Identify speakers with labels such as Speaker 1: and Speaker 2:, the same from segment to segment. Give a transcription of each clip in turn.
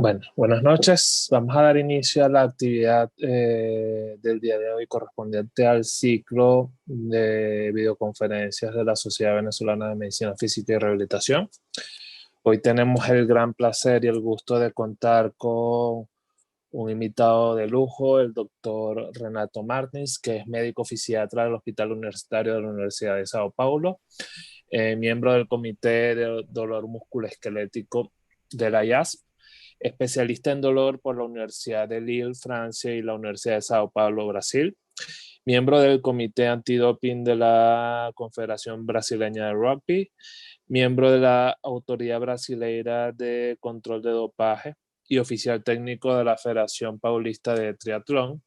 Speaker 1: Bueno, buenas noches. Vamos a dar inicio a la actividad del día de hoy correspondiente al ciclo de videoconferencias de la Sociedad Venezolana de Medicina Física y Rehabilitación. Hoy tenemos el gran placer y el gusto de contar con un invitado de lujo, el doctor Renato Martins, que es médico fisiatra del Hospital Universitario de la Universidad de Sao Paulo, miembro del Comité de Dolor Musculoesquelético de la IASP, especialista en dolor por la Universidad de Lille, Francia, y la Universidad de Sao Paulo, Brasil, miembro del Comité Antidoping de la Confederación Brasileña de Rugby, miembro de la Autoridad Brasileira de Control de Dopaje y oficial técnico de la Federación Paulista de Triatlón.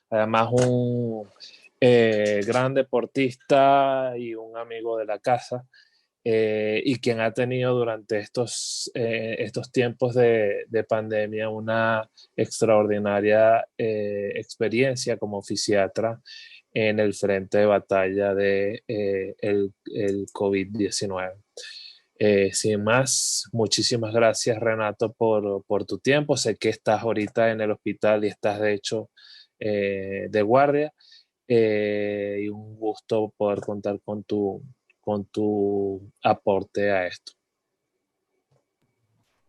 Speaker 1: Además, un gran deportista y un amigo de la casa, y quien ha tenido durante estos tiempos de pandemia una extraordinaria experiencia como fisiatra en el frente de batalla de el COVID-19. Sin más, muchísimas gracias, Renato, por tu tiempo. Sé que estás ahorita en el hospital y estás de hecho de guardia, y un gusto poder contar con tu aporte a esto.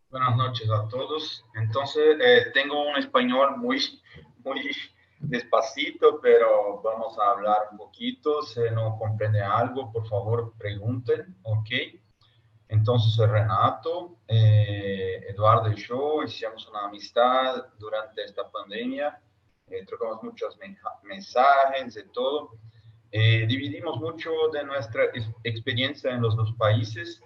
Speaker 2: Buenas noches a todos. Entonces, tengo un español muy despacito, pero vamos a hablar un poquito. Si no comprende algo, por favor, pregunten, ¿ok? Entonces, Renato, Eduardo y yo hicimos una amistad durante esta pandemia. Trocamos muchos mensajes de todo. Dividimos mucho de nuestra experiencia en los dos países.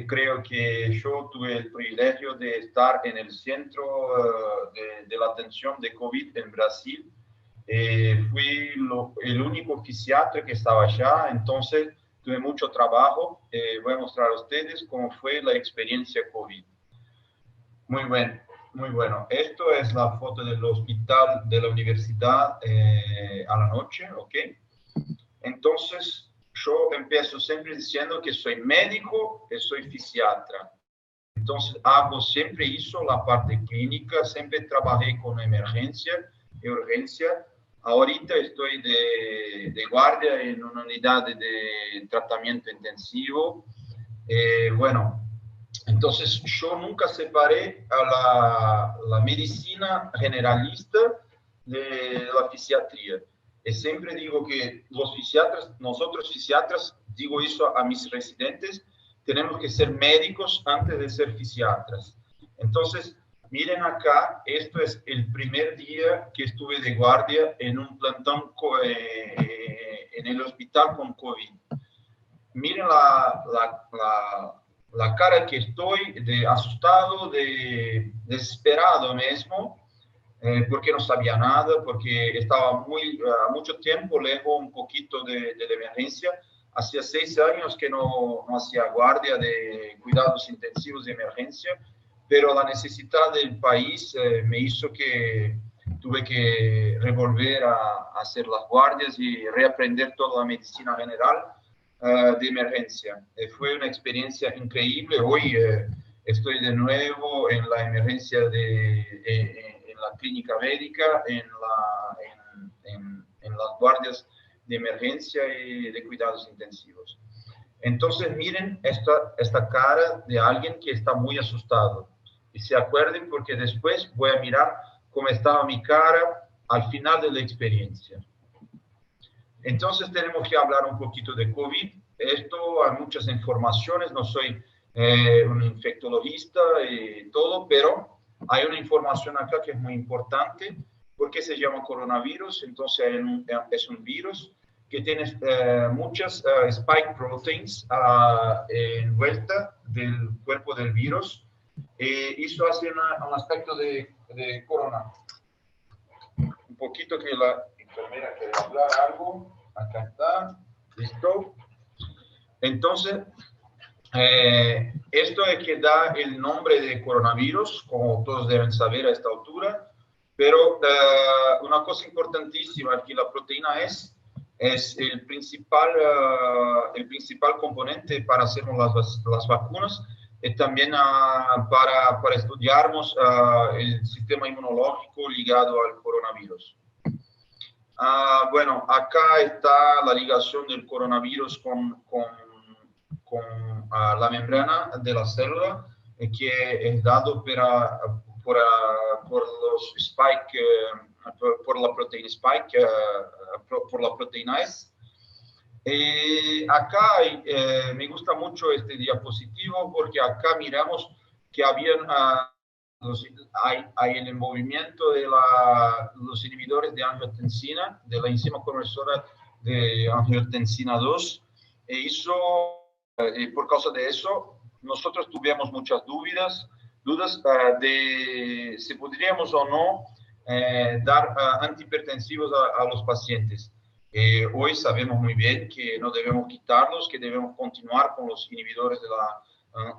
Speaker 2: Creo que yo tuve el privilegio de estar en el centro de la atención de COVID en Brasil. Fui el único fisiatra que estaba allá, entonces tuve mucho trabajo. Voy a mostrar a ustedes cómo fue la experiencia COVID. Muy bueno, muy bueno. Esto es la foto del hospital de la universidad a la noche, ¿ok? Entonces, yo empiezo siempre diciendo que soy médico y soy fisiatra. Entonces, hago siempre hizo la parte clínica, siempre trabajé con emergencia y urgencia. Ahorita estoy de guardia en una unidad de tratamiento intensivo. Bueno, entonces yo nunca separé a la medicina generalista de la fisiatría. Y siempre digo que los fisiatras, nosotros fisiatras, digo eso a mis residentes, tenemos que ser médicos antes de ser fisiatras. Entonces, miren acá, esto es el primer día que estuve de guardia en un plantón en el hospital con COVID. Miren la cara que estoy, de asustado, de desesperado mismo, porque no sabía nada, porque estaba mucho tiempo lejos un poquito de la emergencia. Hacía 6 años que no hacía guardia de cuidados intensivos de emergencia, pero la necesidad del país me hizo que tuve que revolver a hacer las guardias y reaprender toda la medicina general de emergencia. Fue una experiencia increíble. Hoy estoy de nuevo en la emergencia en la clínica médica, en las guardias de emergencia y de cuidados intensivos. Entonces, miren esta cara de alguien que está muy asustado. Y se acuerden porque después voy a mirar cómo estaba mi cara al final de la experiencia. Entonces tenemos que hablar un poquito de COVID. Esto hay muchas informaciones, no soy un infectologista y todo, pero hay una información acá que es muy importante. ¿Por qué se llama coronavirus? Entonces es un virus que tiene muchas spike proteins envuelta del cuerpo del virus. Eso hace un aspecto de corona. Un poquito que la enfermera quiere hablar algo. Acá está. ¿Listo? Entonces, esto es que da el nombre de coronavirus, como todos deben saber a esta altura, pero una cosa importantísima es que la proteína es el principal componente para hacer las vacunas. también para estudiarmos el sistema inmunológico ligado al coronavirus. Bueno, acá está la ligación del coronavirus con la membrana de la célula, que es dado por los spike, por la proteína spike, por la proteína S. Acá me gusta mucho este diapositivo porque acá miramos que hay el movimiento de los inhibidores de angiotensina, de la enzima conversora de angiotensina 2. Por causa de eso, nosotros tuvimos muchas dudas de si podríamos o no dar antihipertensivos a los pacientes. Hoy sabemos muy bien que no debemos quitarlos, que debemos continuar con los inhibidores de la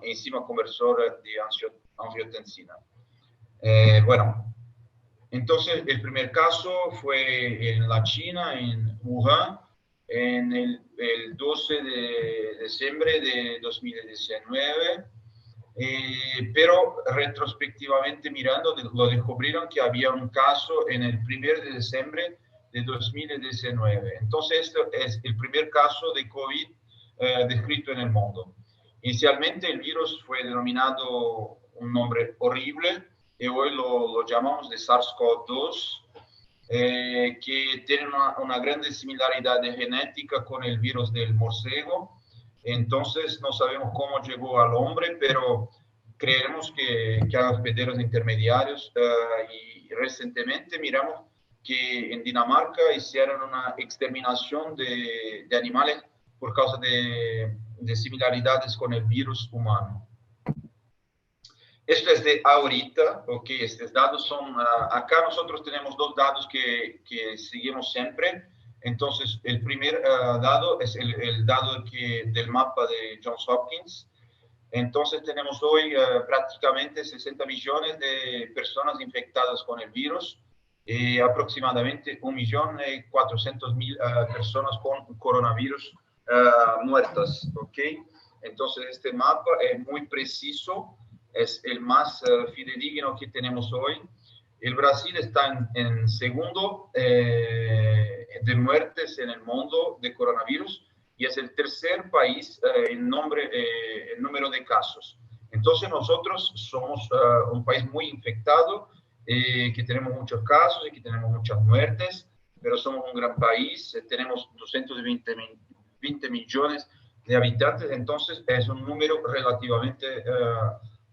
Speaker 2: enzima conversora de angiotensina. Bueno, entonces el primer caso fue en la China, en Wuhan, en el 12 de diciembre de 2019, pero retrospectivamente mirando, lo descubrieron que había un caso en el 1 de diciembre de 2019. Entonces, este es el primer caso de COVID descrito en el mundo. Inicialmente, el virus fue denominado un nombre horrible, y hoy lo llamamos de SARS-CoV-2, que tiene una gran similaridad de genética con el virus del murciélago. Entonces, no sabemos cómo llegó al hombre, pero creemos que hay hospederos intermediarios, y recientemente miramos que en Dinamarca hicieron una exterminación de animales por causa de similaridades con el virus humano. Esto es de ahorita, ok, estos datos son, acá nosotros tenemos dos datos que seguimos siempre. Entonces, el primer dado es el dado del mapa de Johns Hopkins. Entonces, tenemos hoy prácticamente 60 millones de personas infectadas con el virus, y aproximadamente 1.400.000 personas con coronavirus muertas, ok. Entonces, este mapa es muy preciso, es el más fidedigno que tenemos hoy. El Brasil está en segundo de muertes en el mundo de coronavirus y es el tercer país en número de casos. Entonces nosotros somos un país muy infectado, que tenemos muchos casos y que tenemos muchas muertes, pero somos un gran país, tenemos 220 millones de habitantes, entonces es un número relativamente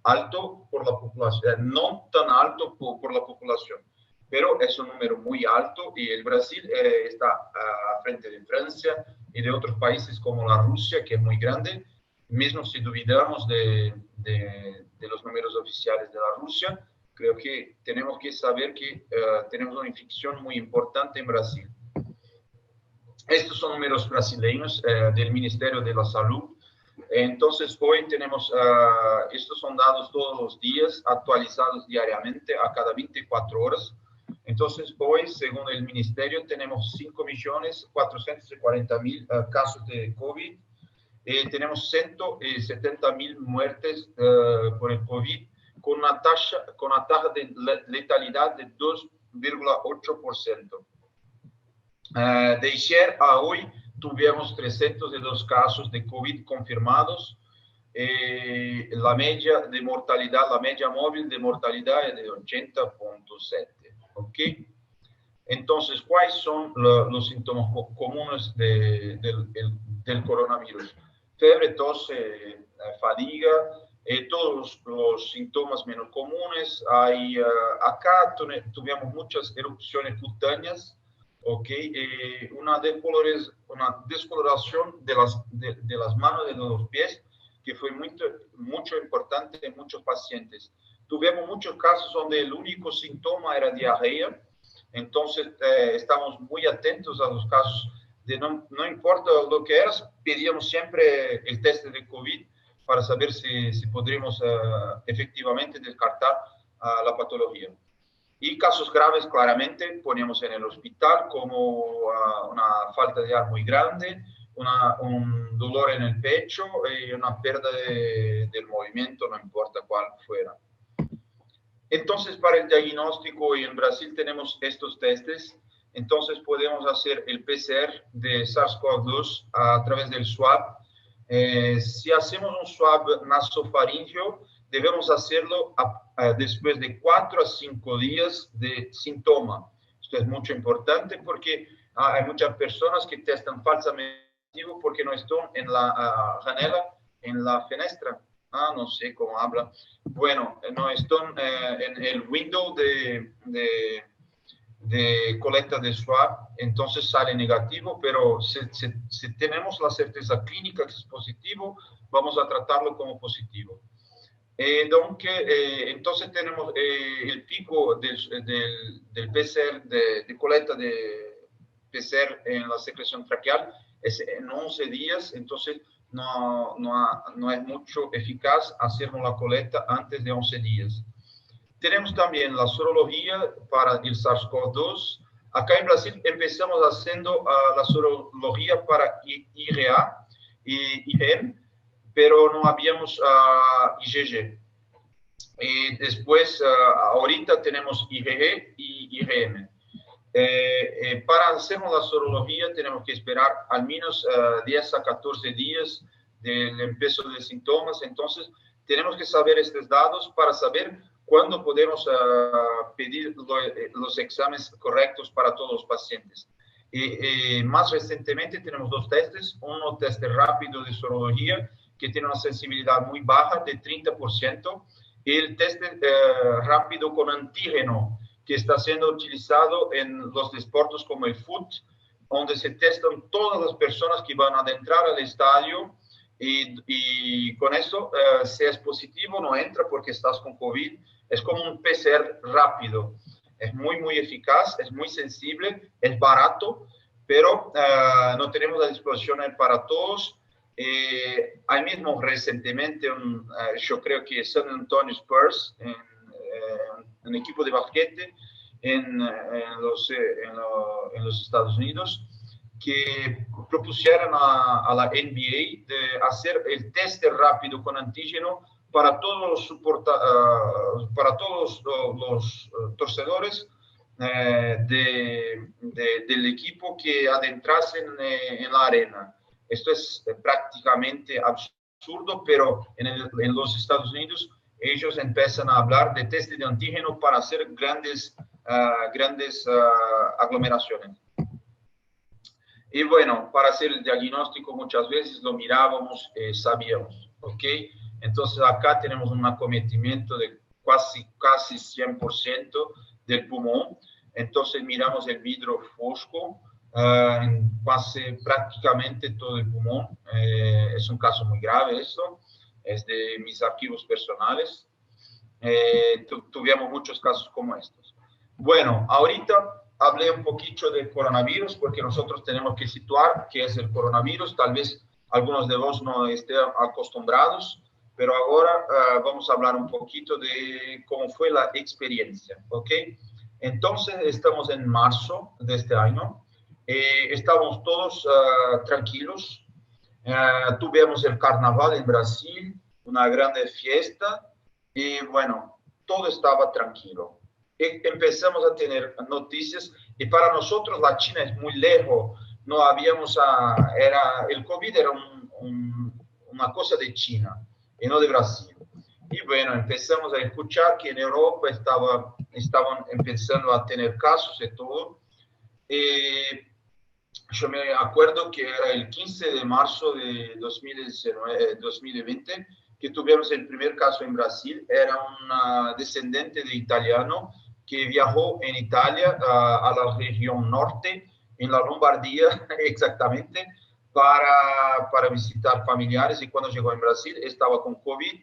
Speaker 2: alto por la población, no tan alto por la población, pero es un número muy alto y el Brasil está a frente de Francia y de otros países como la Rusia, que es muy grande, mismo si dudamos de los números oficiales de la Rusia. Creo que tenemos que saber que tenemos una infección muy importante en Brasil. Estos son números brasileños del Ministerio de la Salud. Entonces, hoy tenemos, estos son dados todos los días, actualizados diariamente a cada 24 horas. Entonces, hoy, según el Ministerio, tenemos 5.440.000 casos de COVID. Tenemos 170.000 muertes por el COVID, con una tasa de letalidad de 2,8%. De ayer a hoy tuvimos 302 casos de COVID confirmados. La media de mortalidad, la media móvil de mortalidad es de 80,7. ¿Ok? Entonces, ¿cuáles son los síntomas comunes del coronavirus? Fiebre, tos, fatiga, todos los síntomas menos comunes. Acá tuvimos muchas erupciones cutáneas, okay, una descoloración de las manos y de los pies, que fue mucho importante en muchos pacientes. Tuvimos muchos casos donde el único síntoma era diarrea. Entonces, estamos muy atentos a los casos de no importa lo que eras, pedíamos siempre el test de COVID para saber si podríamos efectivamente descartar la patología. Y casos graves, claramente, poníamos en el hospital como una falta de aire muy grande, un dolor en el pecho y una pérdida del movimiento, no importa cuál fuera. Entonces, para el diagnóstico, y en Brasil tenemos estos testes, entonces podemos hacer el PCR de SARS-CoV-2 a través del swab. Si hacemos un swab nasofaríngeo, debemos hacerlo después de 4 a 5 días de síntoma. Esto es mucho importante porque hay muchas personas que testan falsamente porque no están en la janela, en la fenestra. No sé cómo habla. Bueno, no están en el window de colecta de swab, entonces sale negativo, pero si tenemos la certeza clínica que es positivo, vamos a tratarlo como positivo. Entonces tenemos el pico del PCR, de colecta de PCR en la secreción traqueal, es en 11 días, entonces no es mucho eficaz hacer la colecta antes de 11 días. Tenemos también la sorología para el SARS-CoV-2. Acá en Brasil empezamos haciendo la sorología para IgA y IgM, pero no habíamos IgG. Después, ahorita tenemos IgG y IgM. Para hacer la sorología tenemos que esperar al menos 10 a 14 días del empiezo de síntomas. Entonces, tenemos que saber estos datos para saber cuándo podemos pedir los exámenes correctos para todos los pacientes. Más recientemente tenemos 2 testes, uno test rápido de sorología que tiene una sensibilidad muy baja de 30%, y el test rápido con antígeno que está siendo utilizado en los deportes como el fútbol, donde se testan todas las personas que van a adentrar al estadio y con eso, si es positivo, no entra porque estás con COVID. Es como un PCR rápido. Es muy, muy eficaz, es muy sensible, es barato, pero no tenemos a disposición para todos. Hay mismo recientemente, yo creo que San Antonio Spurs, un equipo de basquete en los Estados Unidos, que propusieron a la NBA de hacer el test rápido con antígeno para todos los torcedores del equipo que adentrasen en la arena. Esto es prácticamente absurdo, pero en los Estados Unidos ellos empiezan a hablar de test de antígeno para hacer grandes aglomeraciones. Y bueno, para hacer el diagnóstico muchas veces lo mirábamos, sabíamos, ¿ok? Entonces acá tenemos un acometimiento de casi 100% del pulmón. Entonces miramos el vidrio fosco, pase prácticamente todo el pulmón. Es un caso muy grave esto, es de mis archivos personales. Tuvimos muchos casos como estos. Bueno, ahorita hablé un poquito de coronavirus porque nosotros tenemos que situar qué es el coronavirus. Tal vez algunos de vos no estén acostumbrados, pero ahora vamos a hablar un poquito de cómo fue la experiencia, ¿ok? Entonces, estamos en marzo de este año. Estábamos todos tranquilos. Tuvimos el carnaval en Brasil, una grande fiesta, y bueno, todo estaba tranquilo. Empezamos a tener noticias, y para nosotros la China es muy lejos. No habíamos, el COVID era una cosa de China y no de Brasil. Y bueno, empezamos a escuchar que en Europa estaban empezando a tener casos y todo. Yo me acuerdo que era el 15 de marzo de 2020 que tuvimos el primer caso en Brasil. Era un descendiente de italiano que viajó en Italia a la región norte, en la Lombardía exactamente, para visitar familiares, y cuando llegó en Brasil estaba con COVID.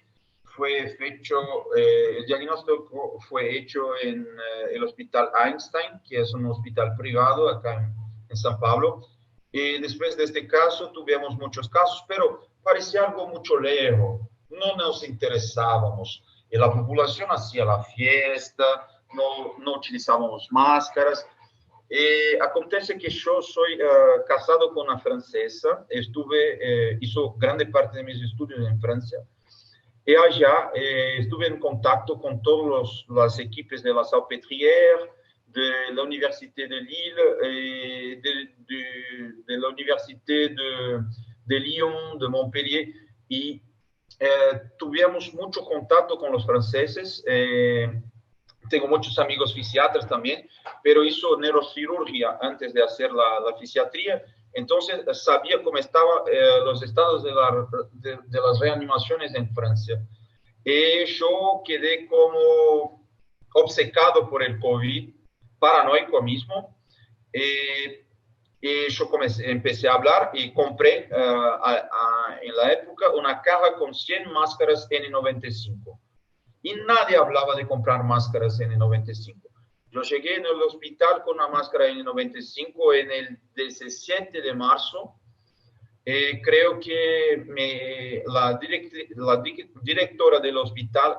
Speaker 2: El diagnóstico fue hecho en el Hospital Einstein, que es un hospital privado acá en San Pablo. Y después de este caso tuvimos muchos casos, pero parecía algo mucho lejos, no nos interesábamos. Y la población hacía la fiesta, no utilizábamos máscaras. Acontece que yo soy casado con una francesa, hizo grande parte de mis estudios en Francia, y allá estuve en contacto con todos los equipos de la Salpêtrière, de la Université de Lille, de la Université de Lyon, de Montpellier, y tuvimos mucho contacto con los franceses. Tengo muchos amigos fisiatras también, pero hizo neurocirugía antes de hacer la fisiatría, entonces sabía cómo estaban los estados de las reanimaciones en Francia. Yo quedé como obcecado por el COVID, paranoico mismo. Yo empecé a hablar y compré en la época una caja con 100 máscaras N95. Y nadie hablaba de comprar máscaras N95. Yo llegué en el hospital con una máscara N95 en el 17 de marzo. Creo que la directora del hospital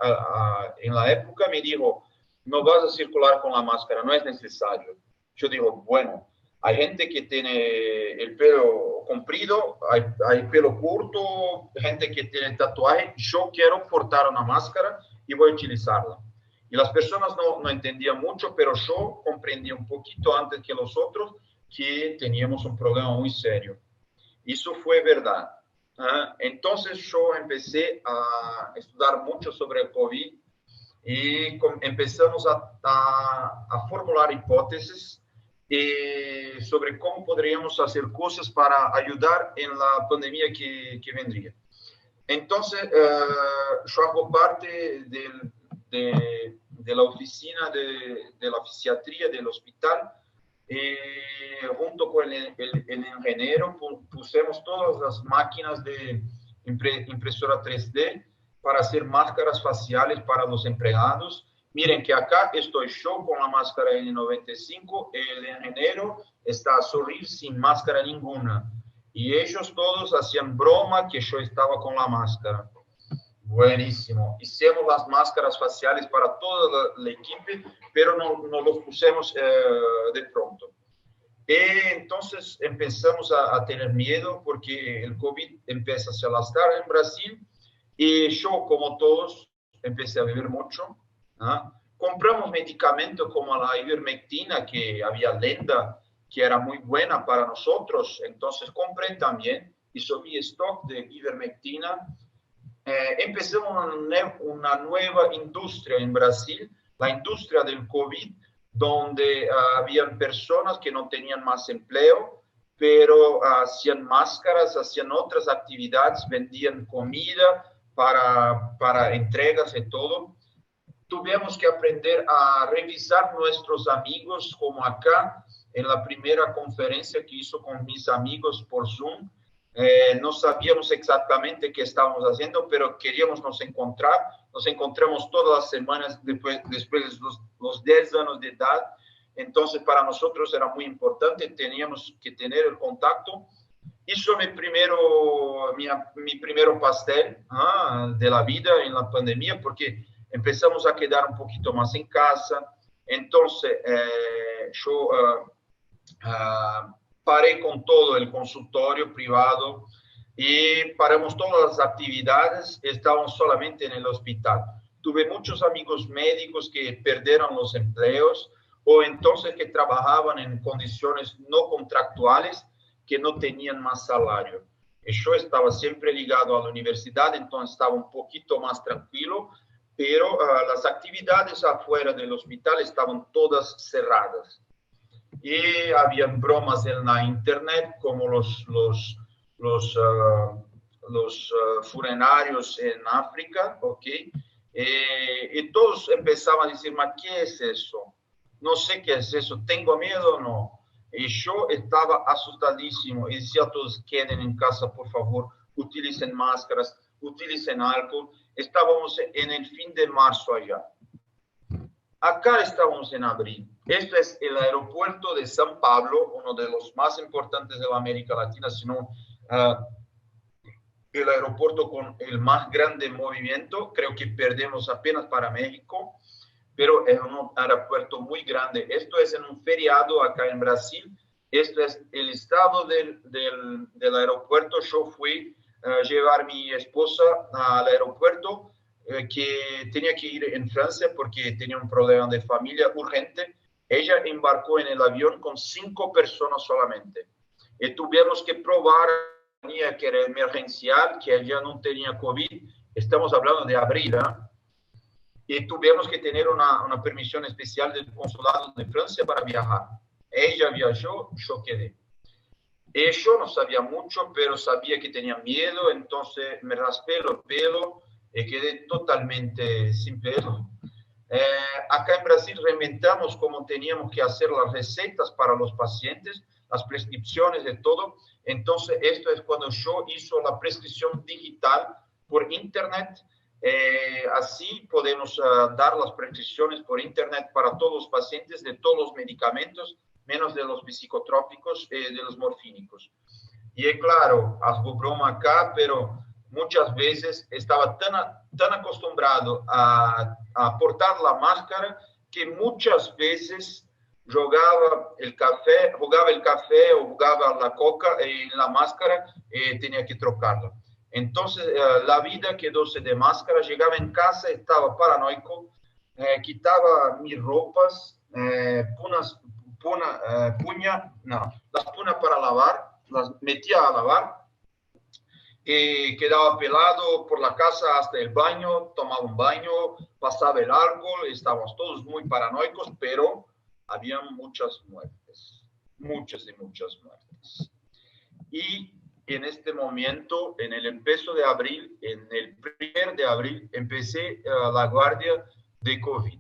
Speaker 2: en la época me dijo, no vas a circular con la máscara, no es necesario. Yo digo, bueno, hay gente que tiene el pelo comprido, hay pelo corto, gente que tiene tatuaje. Yo quiero portar una máscara y voy a utilizarla. Y las personas no entendían mucho, pero yo comprendí un poquito antes que los otros que teníamos un problema muy serio. Eso fue verdad. Entonces yo empecé a estudiar mucho sobre el COVID y empezamos a formular hipótesis sobre cómo podríamos hacer cosas para ayudar en la pandemia que vendría. Entonces, yo hago parte de la oficina de la fisiatría del hospital. Junto con el ingeniero pusimos todas las máquinas de impresora 3D para hacer máscaras faciales para los empleados. Miren que acá estoy yo con la máscara N95, el ingeniero está a sonreír sin máscara ninguna. Y ellos todos hacían broma que yo estaba con la máscara. Buenísimo. Hicimos las máscaras faciales para todo el equipo, pero no los pusimos de pronto. Entonces empezamos a tener miedo porque el COVID empieza a se alastrar en Brasil y yo, como todos, empecé a beber mucho. Compramos medicamentos como la ivermectina, que había lenda que era muy buena para nosotros, entonces compré también, hizo mi stock de ivermectina. Empezamos una nueva industria en Brasil, la industria del COVID, donde habían personas que no tenían más empleo, pero hacían máscaras, hacían otras actividades, vendían comida para entregas y todo. Tuvimos que aprender a revisar nuestros amigos, como acá en la primera conferencia que hizo con mis amigos por Zoom. No sabíamos exactamente qué estábamos haciendo, pero queríamos nos encontrar. Nos encontramos todas las semanas después de los 10 años de edad. Entonces, para nosotros era muy importante, teníamos que tener el contacto. Hizo mi primero pastel de la vida en la pandemia, porque empezamos a quedar un poquito más en casa. Entonces, yo paré con todo el consultorio privado y paramos todas las actividades, estábamos solamente en el hospital. Tuve muchos amigos médicos que perdieron los empleos o entonces que trabajaban en condiciones no contractuales que no tenían más salario. Y yo estaba siempre ligado a la universidad, entonces estaba un poquito más tranquilo, pero las actividades afuera del hospital estaban todas cerradas. Y habían bromas en la internet como los funerarios en África, ¿ok? Y todos empezaban a decir, ¿qué es eso? No sé qué es eso, ¿tengo miedo o no? Y yo estaba asustadísimo y decía a todos, queden en casa, por favor, utilicen máscaras, utilicen alcohol. Estábamos en el fin de marzo allá. Acá estamos en abril. Este es el aeropuerto de San Pablo, uno de los más importantes de la América Latina, sino el aeropuerto con el más grande movimiento. Creo que perdemos apenas para México, pero es un aeropuerto muy grande. Esto es en un feriado acá en Brasil. Esto es el estado del aeropuerto. Yo fui a llevar a mi esposa al aeropuerto, que tenía que ir en Francia porque tenía un problema de familia urgente. Ella embarcó en el avión con 5 personas solamente. Y tuvimos que probar que era emergencial, que ella no tenía COVID. Estamos hablando de abril, ¿eh? Y tuvimos que tener una permisión especial del consulado de Francia para viajar. Ella viajó, yo quedé. Y yo no sabía mucho, pero sabía que tenía miedo, entonces me raspé los pelos y quedé totalmente sin pelo. Acá en Brasil reinventamos cómo teníamos que hacer las recetas para los pacientes, las prescripciones de todo. Entonces, esto es cuando yo hizo la prescripción digital por internet. Así podemos dar las prescripciones por internet para todos los pacientes de todos los medicamentos, menos de los psicotrópicos y de los morfínicos. Y claro, hago broma acá, pero muchas veces estaba tan acostumbrado a portar la máscara que muchas veces jugaba el café o jugaba la coca en la máscara y tenía que trocarla. Entonces, la vida quedóse de máscara, llegaba en casa, estaba paranoico, quitaba mis ropas, las punas para lavar, las metía a lavar, quedaba pelado por la casa hasta el baño, tomaba un baño, pasaba el árbol, estábamos todos muy paranoicos, pero había muchas muertes, muchas y muchas muertes. Y en este momento, en el empiezo de abril, en el 1 de abril, empecé la guardia de COVID.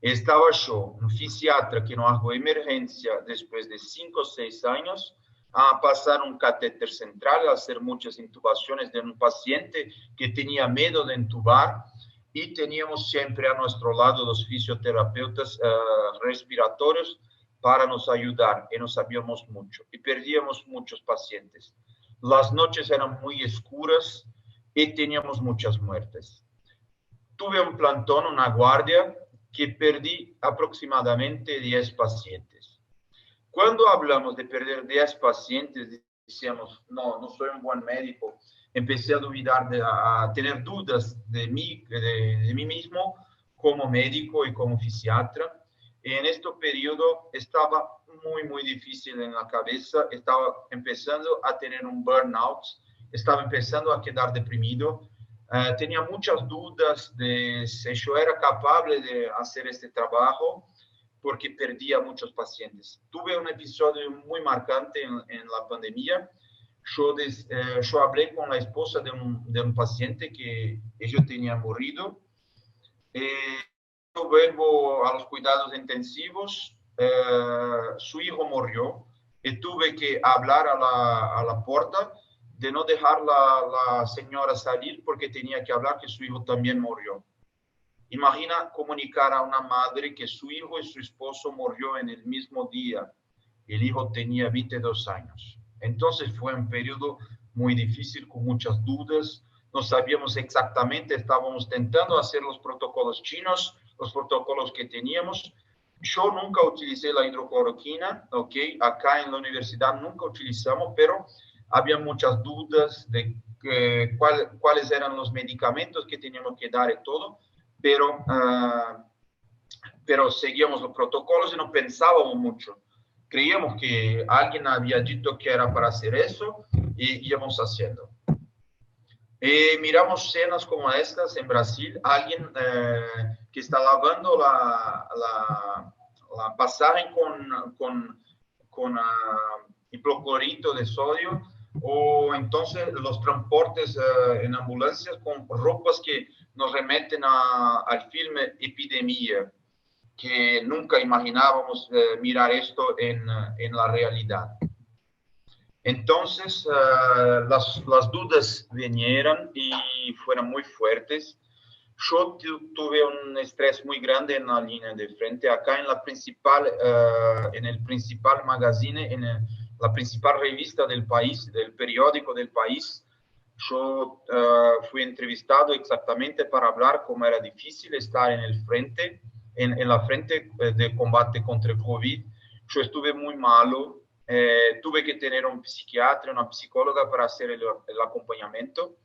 Speaker 2: Estaba yo, un fisiatra que no hago emergencia después de 5 o 6 años, a pasar un catéter central, a hacer muchas intubaciones de un paciente que tenía miedo de intubar, y teníamos siempre a nuestro lado los fisioterapeutas respiratorios para nos ayudar, y no sabíamos mucho, y perdíamos muchos pacientes. Las noches eran muy oscuras y teníamos muchas muertes. Tuve un plantón, una guardia, que perdí aproximadamente 10 pacientes. Cuando hablamos de perder 10 pacientes, decíamos, no soy un buen médico. Empecé a dudar, a tener dudas de mí mismo como médico y como fisiatra. Y en este periodo estaba muy difícil en la cabeza, estaba empezando a tener un burnout, estaba empezando a quedar deprimido. Tenía muchas dudas de si yo era capaz de hacer este trabajo, porque perdía muchos pacientes. Tuve un episodio muy marcante en la pandemia. Yo hablé con la esposa de un paciente que ella tenía morido. Yo vuelvo a los cuidados intensivos. Su hijo murió y tuve que hablar a la puerta de no dejar la señora salir porque tenía que hablar que su hijo también murió. Imagina comunicar a una madre que su hijo y su esposo murió en el mismo día. El hijo tenía 22 años. Entonces fue un periodo muy difícil, con muchas dudas. No sabíamos exactamente, estábamos intentando hacer los protocolos chinos, los protocolos que teníamos. Yo nunca utilicé la hidrocloroquina, ¿ok? Acá en la universidad nunca utilizamos, pero había muchas dudas de cuáles eran los medicamentos que teníamos que dar y todo. Pero seguíamos los protocolos y no pensábamos mucho. Creíamos que alguien había dicho que era para hacer eso y íbamos haciendo. Miramos escenas como estas en Brasil, alguien que está lavando la pasaje con hipoclorito de sodio, o entonces los transportes en ambulancias con ropas que nos remeten al filme Epidemia, que nunca imaginábamos mirar esto en la realidad. Entonces, las dudas vinieron y fueron muy fuertes. Yo tuve un estrés muy grande en la línea de frente. Acá en el principal magazine, la principal revista del país, del periódico del país, yo fui entrevistado exactamente para hablar cómo era difícil estar en el frente en la frente de combate contra el COVID, yo estuve muy malo, tuve que tener un psiquiatra, una psicóloga para hacer el acompañamiento,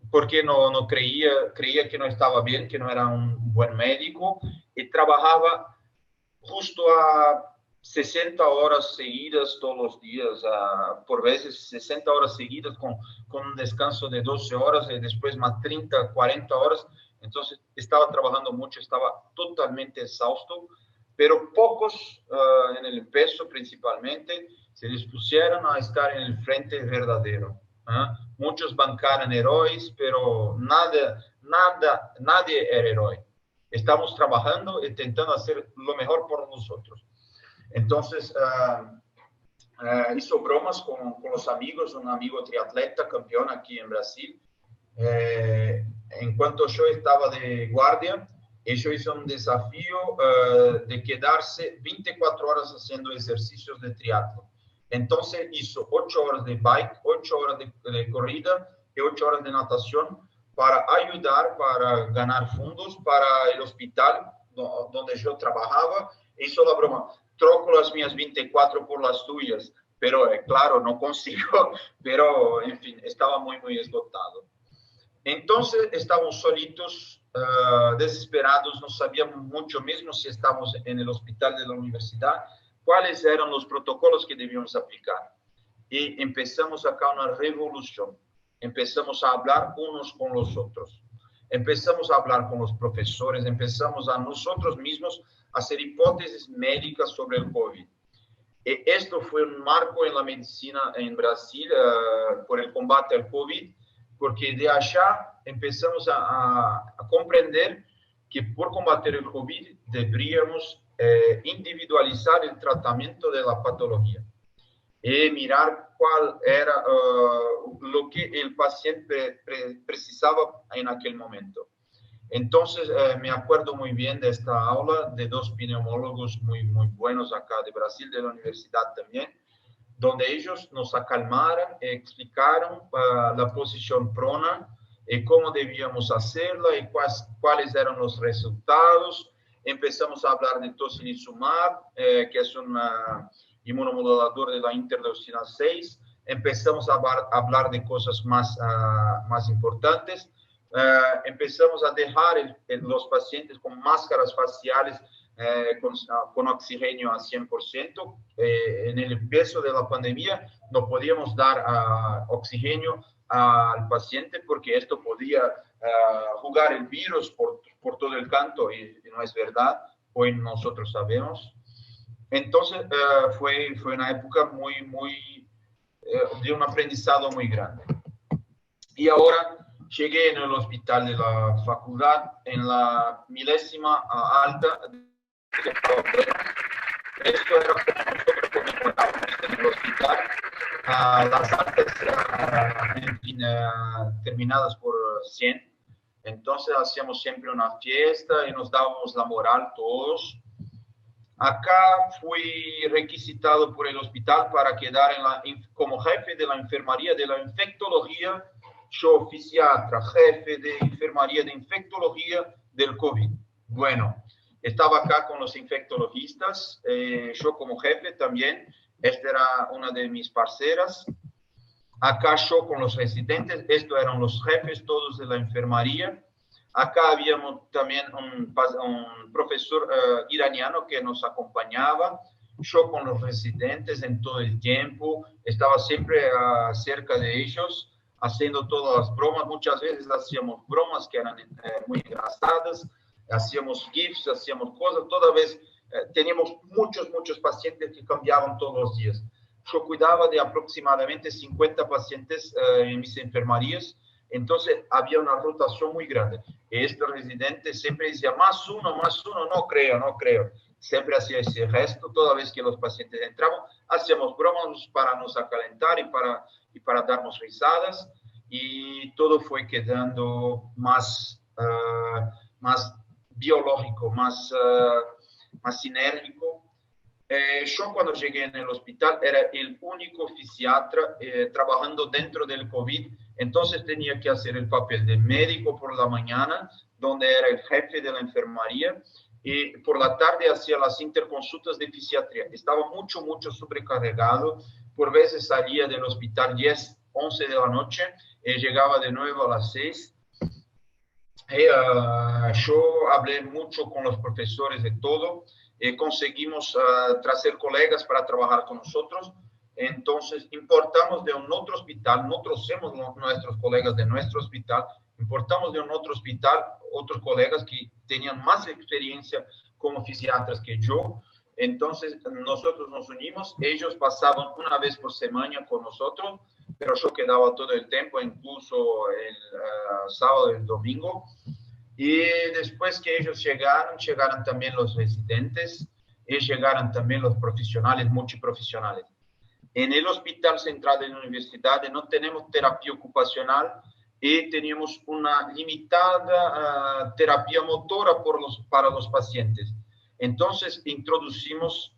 Speaker 2: porque no creía que no estaba bien, que no era un buen médico, y trabajaba justo a 60 horas seguidas todos los días, por veces 60 horas seguidas con un descanso de 12 horas y después más 30, 40 horas. Entonces estaba trabajando mucho, estaba totalmente exhausto, pero pocos en el peso principalmente se dispusieron a estar en el frente verdadero. Muchos bancaron héroes, pero nadie era héroe. Estamos trabajando y intentando hacer lo mejor por nosotros. Entonces, hizo bromas con los amigos, un amigo triatleta, campeón aquí en Brasil. En cuanto yo estaba de guardia, ellos hizo un desafío de quedarse 24 horas haciendo ejercicios de triatlo. Entonces hizo 8 horas de bike, 8 horas de corrida y 8 horas de natación para ayudar, para ganar fondos para el hospital donde yo trabajaba. Hizo la broma, troco las mías 24 por las tuyas, pero claro, no consigo, pero en fin, estaba muy esgotado. Entonces estábamos solitos, desesperados, no sabíamos mucho mismo si estábamos en el hospital de la universidad, cuáles eran los protocolos que debíamos aplicar. Y empezamos acá una revolución. Empezamos a hablar unos con los otros. Empezamos a hablar con los profesores, empezamos a nosotros mismos a hacer hipótesis médicas sobre el COVID. Y esto fue un marco en la medicina en Brasil por el combate al COVID, porque de allá empezamos a comprender que por combater el COVID deberíamos individualizar el tratamiento de la patología y mirar cuál era lo que el paciente precisaba en aquel momento. Entonces, me acuerdo muy bien de esta aula de dos pneumólogos muy buenos acá de Brasil, de la universidad también, donde ellos nos acalmaron, explicaron la posición prona y cómo debíamos hacerla y cuáles eran los resultados. Empezamos a hablar de tocilizumab, que es un inmunomodulador de la interleucina 6. Empezamos a hablar de cosas más importantes. Empezamos a dejar los pacientes con máscaras faciales con oxígeno a 100%. En el empiezo de la pandemia no podíamos dar oxígeno al paciente porque esto podía jugar el virus por todo el canto y no es verdad. Hoy nosotros sabemos. Entonces fue una época de un aprendizado muy grande. Y ahora llegué en el hospital de la facultad en la milésima alta. Esto era como nosotros en el hospital. Las altas en fin, terminadas por 100. Entonces hacíamos siempre una fiesta y nos dábamos la moral todos. Acá fui requisitado por el hospital para quedar como jefe de la enfermería de la infectología. Yo, fisiatra, jefe de enfermería de infectología del COVID. Bueno, estaba acá con los infectologistas, yo como jefe también, esta era una de mis parceras. Acá yo con los residentes, estos eran los jefes todos de la enfermería. Acá habíamos también un profesor iraniano que nos acompañaba. Yo con los residentes en todo el tiempo, estaba siempre cerca de ellos, haciendo todas las bromas. Muchas veces hacíamos bromas que eran muy engrasadas, hacíamos GIFs, hacíamos cosas. Toda vez teníamos muchos pacientes que cambiaban todos los días. Yo cuidaba de aproximadamente 50 pacientes en mis enfermerías, entonces había una rotación muy grande. Este residente siempre decía, más uno, no creo. Siempre hacía ese gesto, toda vez que los pacientes entraban, hacíamos bromas para nos acalentar y para darnos risadas, y todo fue quedando más biológico, más sinérgico. Yo cuando llegué en el hospital era el único fisiatra trabajando dentro del COVID, entonces tenía que hacer el papel de médico por la mañana, donde era el jefe de la enfermería, y por la tarde hacía las interconsultas de fisiatría. Estaba mucho sobrecargado, por veces salía del hospital 10, 11 de la noche, llegaba de nuevo a las 6. Yo hablé mucho con los profesores de todo, conseguimos traer colegas para trabajar con nosotros, entonces importamos de un otro hospital, no trajimos nuestros colegas de nuestro hospital, importamos de un otro hospital otros colegas que tenían más experiencia como fisiatras que yo, entonces nosotros nos unimos, ellos pasaban una vez por semana con nosotros, pero yo quedaba todo el tiempo, incluso el sábado y el domingo. Y después que ellos llegaron también los residentes y llegaron también los profesionales, multiprofesionales. En el Hospital Central de la Universidad no tenemos terapia ocupacional y teníamos una limitada terapia motora para los pacientes. Entonces introducimos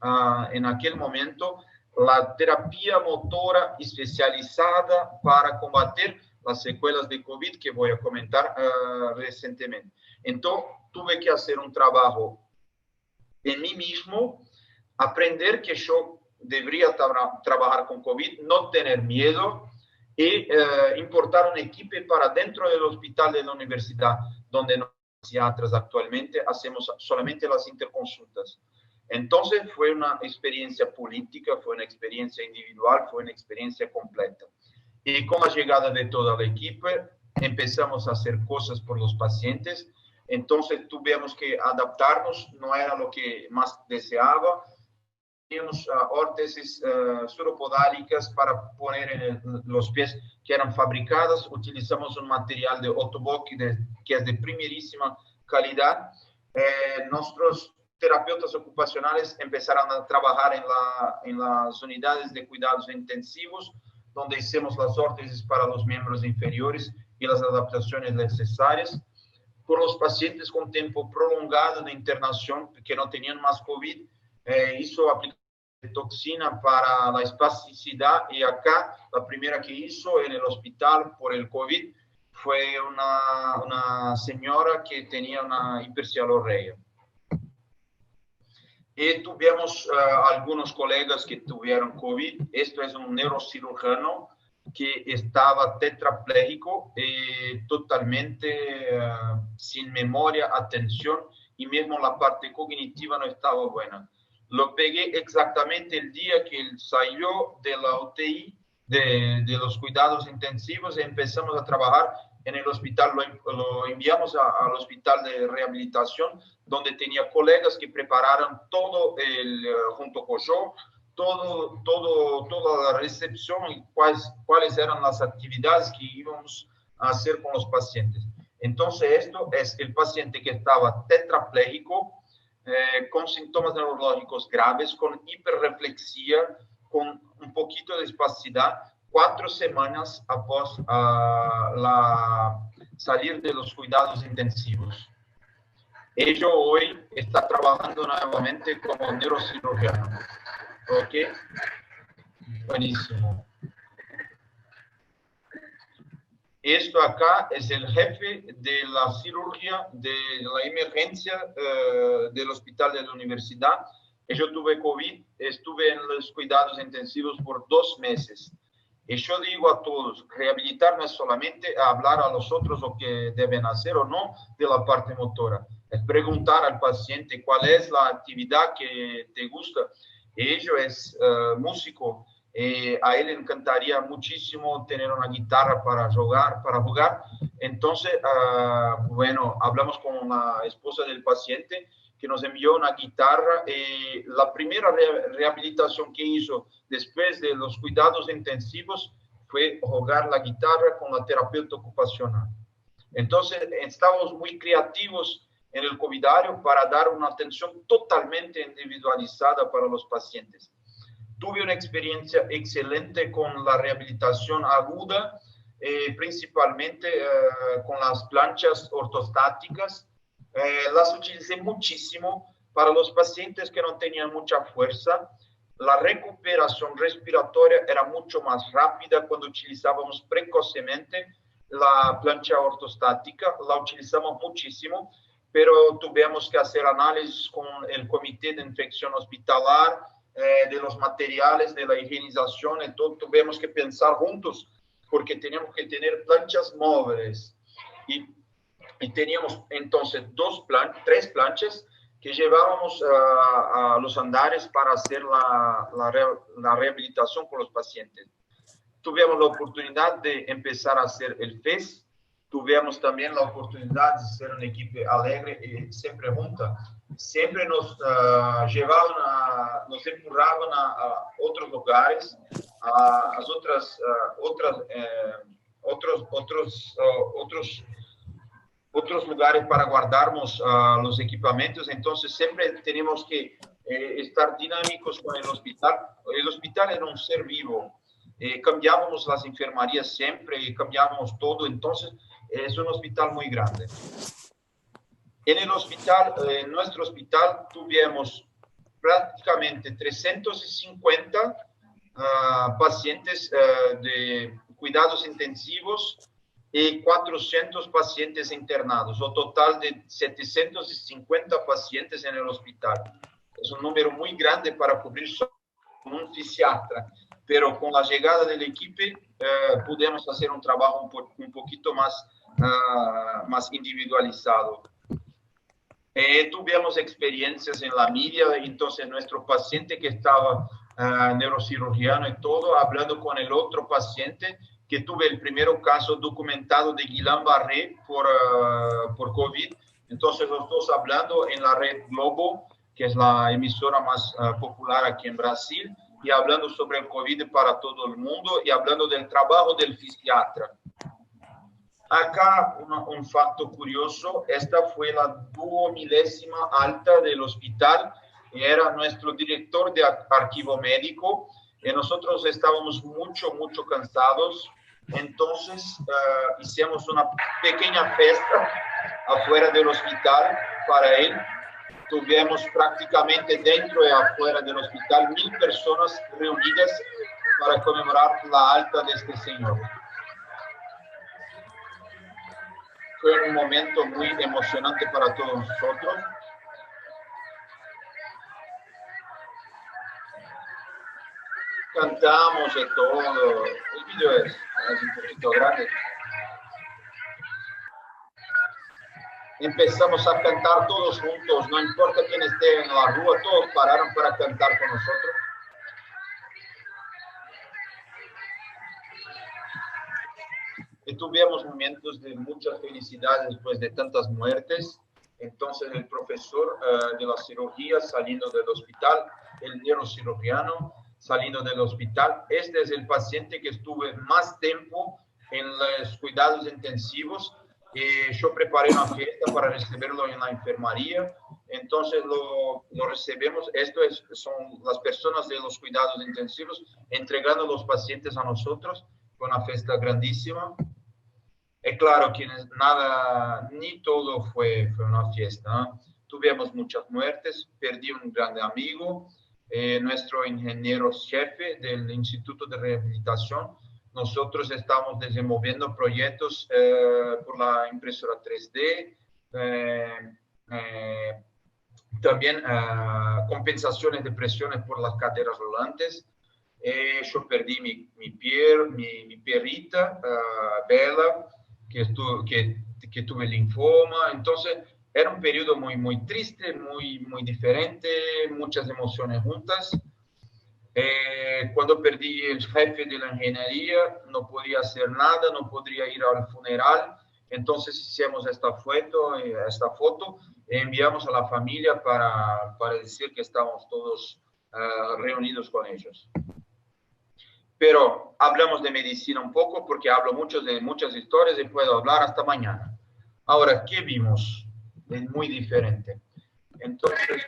Speaker 2: en aquel momento la terapia motora especializada para combatir las secuelas de COVID que voy a comentar recientemente. Entonces, tuve que hacer un trabajo en mí mismo, aprender que yo debería trabajar con COVID, no tener miedo y importar un equipo para dentro del hospital de la universidad, donde no psiquiatras actualmente hacemos solamente las interconsultas. Entonces fue una experiencia política, fue una experiencia individual, fue una experiencia completa. Y con la llegada de toda la equipo, empezamos a hacer cosas por los pacientes. Entonces tuvimos que adaptarnos, no era lo que más deseaba. Teníamos órtesis suropodálicas para poner en los pies que eran fabricadas. Utilizamos un material de Ottobock que es de primerísima calidad. Nuestros terapeutas ocupacionales empezaron a trabajar en las unidades de cuidados intensivos, donde hicimos las órtesis para los miembros inferiores y las adaptaciones necesarias. Por los pacientes con tiempo prolongado de internación, que no tenían más COVID, hizo aplicación de toxina para la espasticidad, y acá la primera que hizo en el hospital por el COVID fue una señora que tenía una hipercialorrea. Y tuvimos algunos colegas que tuvieron COVID. Esto es un neurocirujano que estaba tetrapléjico, totalmente sin memoria, atención, y mismo la parte cognitiva no estaba buena. Lo pegué exactamente el día que él salió de la UTI, de los cuidados intensivos, y empezamos a trabajar en el hospital. Lo enviamos al hospital de rehabilitación, donde tenía colegas que prepararon todo junto con yo, toda la recepción y cuáles eran las actividades que íbamos a hacer con los pacientes. Entonces, esto es el paciente que estaba tetrapléjico, con síntomas neurológicos graves, con hiperreflexia, con un poquito de espasticidad, 4 semanas após salir de los cuidados intensivos. Ello hoy está trabajando nuevamente como neurocirujano. ¿Ok? Buenísimo. Esto acá es el jefe de la cirugía, de la emergencia del hospital de la universidad. Yo tuve COVID, estuve en los cuidados intensivos por 2 meses. Y yo digo a todos, rehabilitar no es solamente hablar a los otros lo que deben hacer o no de la parte motora. Es preguntar al paciente cuál es la actividad que te gusta. Ello es músico. A él le encantaría muchísimo tener una guitarra para jugar. Entonces, bueno, hablamos con la esposa del paciente que nos envió una guitarra. La primera rehabilitación que hizo después de los cuidados intensivos fue jugar la guitarra con la terapeuta ocupacional. Entonces, estamos muy creativos en el covidario para dar una atención totalmente individualizada para los pacientes. Tuve una experiencia excelente con la rehabilitación aguda, principalmente con las planchas ortostáticas. Las utilicé muchísimo Para los pacientes que no tenían mucha fuerza, la recuperación respiratoria era mucho más rápida cuando utilizábamos precocemente la plancha ortostática. La utilizamos muchísimo, pero tuvimos que hacer análisis con el comité de infección hospitalar, de los materiales, de la higienización, y todo. Tuvimos que pensar juntos, porque teníamos que tener planchas móviles. Y teníamos entonces tres planchas que llevábamos a los andares para hacer la rehabilitación con los pacientes. Tuvimos la oportunidad de empezar a hacer el FES, tuvimos también la oportunidad de ser un equipo alegre y siempre junta. Siempre nos llevaban, nos empurraban a otros lugares, a otros lugares para guardarnos los equipamientos. Entonces siempre tenemos que estar dinámicos con el hospital. El hospital era un ser vivo. Cambiábamos las enfermerías siempre, cambiábamos todo. Entonces es un hospital muy grande. En nuestro hospital tuvimos prácticamente 350 pacientes de cuidados intensivos y 400 pacientes internados, o total de 750 pacientes en el hospital. Es un número muy grande para cubrir solo un fisiatra, pero con la llegada del equipo pudimos hacer un trabajo un poquito más individualizado. Tuvimos experiencias en la media, entonces nuestro paciente que estaba neurocirujano y todo, hablando con el otro paciente, que tuve el primer caso documentado de Guillain-Barré por COVID. Entonces los dos hablando en la red Globo, que es la emisora más popular aquí en Brasil, y hablando sobre el COVID para todo el mundo y hablando del trabajo del fisiatra. Acá un facto curioso, esta fue la 2.000ª alta del hospital, era nuestro director de archivo médico, y nosotros estábamos mucho cansados. Entonces hicimos una pequeña fiesta afuera del hospital para él. Tuvimos prácticamente dentro y afuera del hospital 1.000 personas reunidas para conmemorar la alta de este señor. Fue un momento muy emocionante para todos nosotros. Cantamos y todo. El video es un poquito grande. Empezamos a cantar todos juntos, no importa quién esté en la rua, todos pararon para cantar con nosotros. Y tuvimos momentos de mucha felicidad después de tantas muertes. Entonces el profesor de la cirugía saliendo del hospital, el neurocirujano saliendo del hospital. Este es el paciente que estuve más tiempo en los cuidados intensivos. Yo preparé una fiesta para recibirlo en la enfermería. Entonces lo recibimos. Son las personas de los cuidados intensivos entregando los pacientes a nosotros. Fue una fiesta grandísima. Es claro que ni todo fue una fiesta, ¿no? Tuvimos muchas muertes, perdí un gran amigo, nuestro ingeniero jefe del Instituto de Rehabilitación. Nosotros estamos desenvolviendo proyectos por la impresora 3D, también compensaciones de presiones por las caderas rolantes. Yo perdí mi perrita, Bella, que tuve linfoma. Entonces era un periodo muy triste, muy diferente, muchas emociones juntas. Cuando perdí el jefe de la ingeniería, no podía hacer nada, no podría ir al funeral. Entonces hicimos esta foto y enviamos a la familia para decir que estamos todos reunidos con ellos. Pero hablamos de medicina un poco porque hablo mucho de muchas historias y puedo hablar hasta mañana. Ahora, ¿qué vimos? Es muy diferente. Entonces,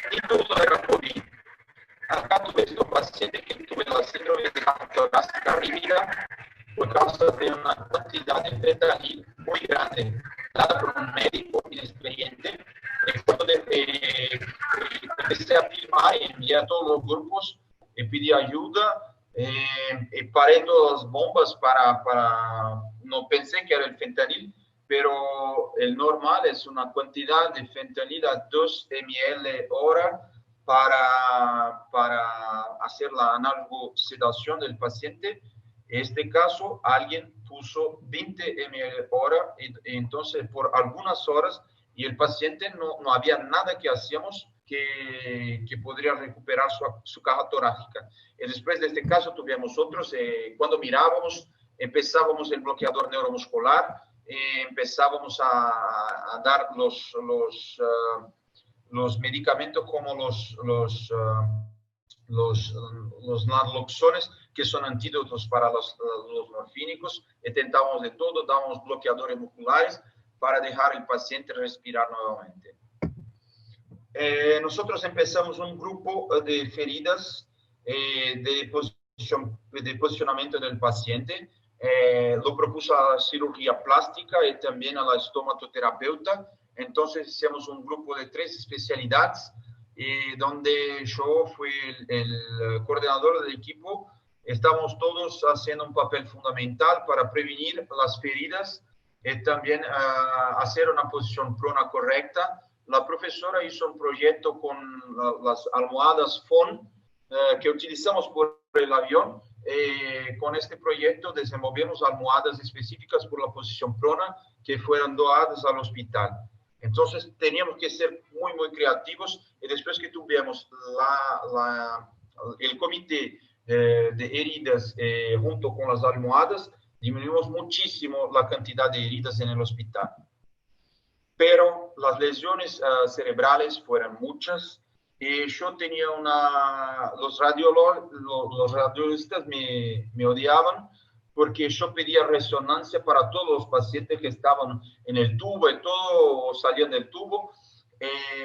Speaker 2: y todo era COVID. Acá tuve este paciente que tuve la síndrome de la torácica rígida por causa de una cantidad de fentanil muy grande, dada por un médico inexperiente. llegué a todos los grupos y pedí ayuda. Y paré todas las bombas no pensé que era el fentanil, pero el normal es una cantidad de fentanil a 2 ml hora para hacer la analgosedación del paciente. En este caso, alguien puso 20 ml hora y entonces por algunas horas y el paciente no había nada que hacíamos que podría recuperar su caja torácica. Y después de este caso tuvimos otros, cuando mirábamos, empezábamos el bloqueador neuromuscular, empezábamos a dar los medicamentos como los naloxones, que son antídotos para los morfínicos. Intentábamos de todo, dábamos bloqueadores musculares para dejar al paciente respirar nuevamente. Nosotros empezamos un grupo de feridas de posicionamiento del paciente. Lo propuso a la cirugía plástica y también a la estomatoterapeuta. Entonces hicimos un grupo de 3 especialidades, donde yo fui el coordinador del equipo. Estamos todos haciendo un papel fundamental para prevenir las feridas y también hacer una posición prona correcta. La profesora hizo un proyecto con las almohadas FON que utilizamos por el avión. Con este proyecto desenvolvemos almohadas específicas por la posición prona que fueron donadas al hospital. Entonces teníamos que ser muy creativos, y después que tuvimos el comité de heridas junto con las almohadas, disminuimos muchísimo la cantidad de heridas en el hospital. Pero las lesiones cerebrales fueron muchas, y yo tenía los radiologistas me odiaban, porque yo pedía resonancia para todos los pacientes que estaban en el tubo y todo salían del tubo.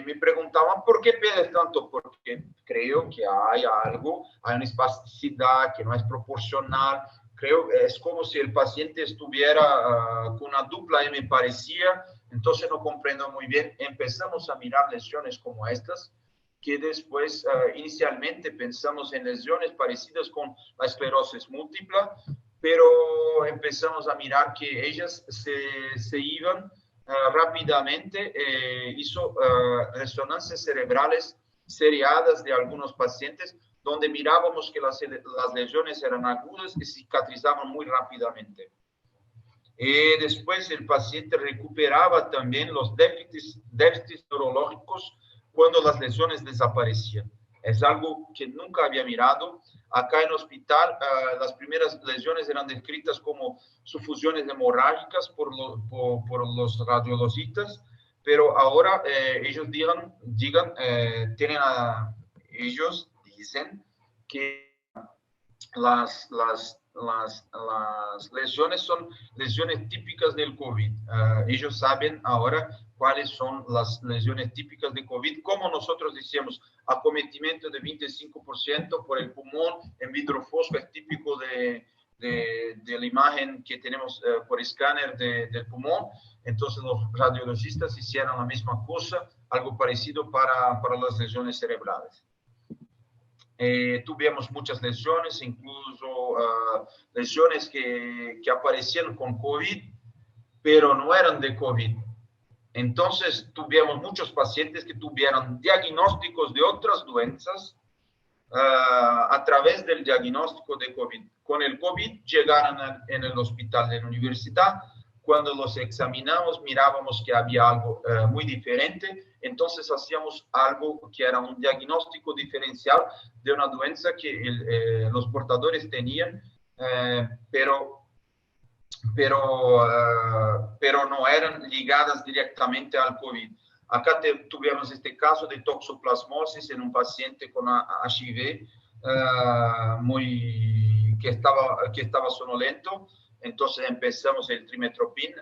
Speaker 2: Me preguntaban, ¿por qué pides tanto? Porque creo que hay algo, hay una espasticidad que no es proporcional. Creo que es como si el paciente estuviera con una dupla M parecía. Entonces no comprendo muy bien. Empezamos a mirar lesiones como estas, que después inicialmente pensamos en lesiones parecidas con la esclerosis múltiple, pero empezamos a mirar que ellas se iban rápidamente. Hizo resonancias cerebrales seriadas de algunos pacientes, donde mirábamos que las lesiones eran agudas y cicatrizaban muy rápidamente. Después el paciente recuperaba también los déficits neurológicos cuando las lesiones desaparecían. Es algo que nunca había mirado. Acá en el hospital, las primeras lesiones eran descritas como sufusiones hemorrágicas por los radiologistas, pero ahora ellos ellos dicen que las lesiones son lesiones típicas del COVID. Ellos saben ahora cuáles son las lesiones típicas de COVID. Como nosotros decíamos, acometimiento de 25% por el pulmón en vidrofosco es típico de la imagen que tenemos por escáner del pulmón. Entonces los radiologistas hicieron la misma cosa, algo parecido para las lesiones cerebrales. Tuvimos muchas lesiones, incluso lesiones que aparecieron con COVID, pero no eran de COVID. Entonces tuvimos muchos pacientes que tuvieron diagnósticos de otras doenças a través del diagnóstico de COVID. Con el COVID llegaron en el hospital de la universidad. Cuando los examinamos, mirábamos que había algo muy diferente. Entonces hacíamos algo que era un diagnóstico diferencial de una doença que los portadores tenían, pero no eran ligadas directamente al COVID. Acá tuvimos este caso de toxoplasmosis en un paciente con HIV que estaba sonolento. Entonces empezamos el trimetoprim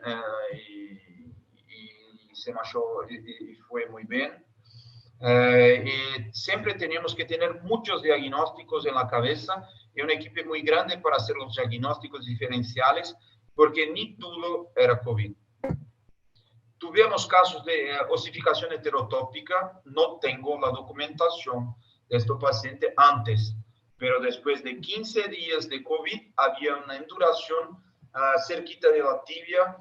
Speaker 2: y se marchó y fue muy bien. Y siempre teníamos que tener muchos diagnósticos en la cabeza y un equipo muy grande para hacer los diagnósticos diferenciales, porque ni todo era COVID. Tuvimos casos de osificación heterotópica, no tengo la documentación, este paciente antes, pero después de 15 días de COVID había una induración cerquita de la tibia.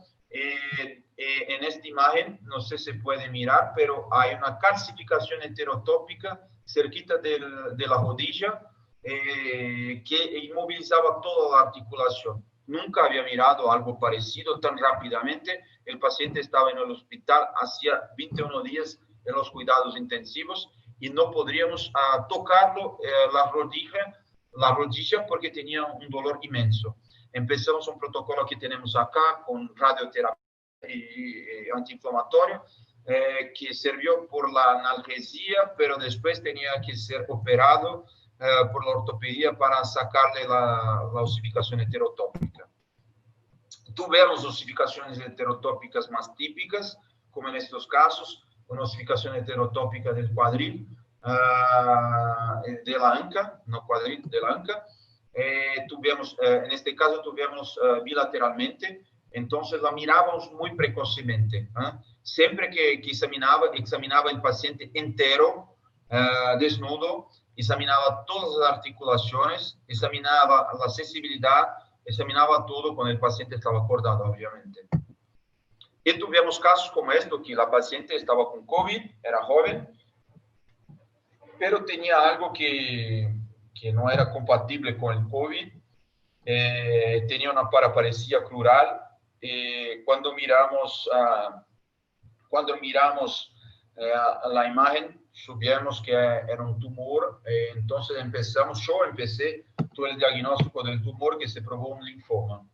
Speaker 2: En esta imagen, no sé si se puede mirar, pero hay una calcificación heterotópica cerquita de la rodilla que inmovilizaba toda la articulación. Nunca había mirado algo parecido tan rápidamente. El paciente estaba en el hospital hacía 21 días en los cuidados intensivos y no podríamos tocarlo la rodilla porque tenía un dolor inmenso. Empezamos un protocolo que tenemos acá con radioterapia y antiinflamatorio que sirvió por la analgesia, pero después tenía que ser operado por la ortopedia para sacarle la osificación heterotópica. Tuvimos osificaciones heterotópicas más típicas, como en estos casos, una osificación heterotópica del cuadril, de la anca, no cuadril, de la anca. En este caso tuvimos bilateralmente, entonces la mirábamos muy precozmente. Siempre que examinaba el paciente entero, desnudo, examinaba todas las articulaciones, examinaba la sensibilidad, examinaba todo cuando el paciente estaba acordado, obviamente. Y tuvimos casos como esto, que la paciente estaba con COVID, era joven, pero tenía algo que no era compatible con el COVID, tenía una paraparesia crural. Cuando miramos la imagen, supimos que era un tumor, entonces yo empecé todo el diagnóstico del tumor que se probó un linfoma.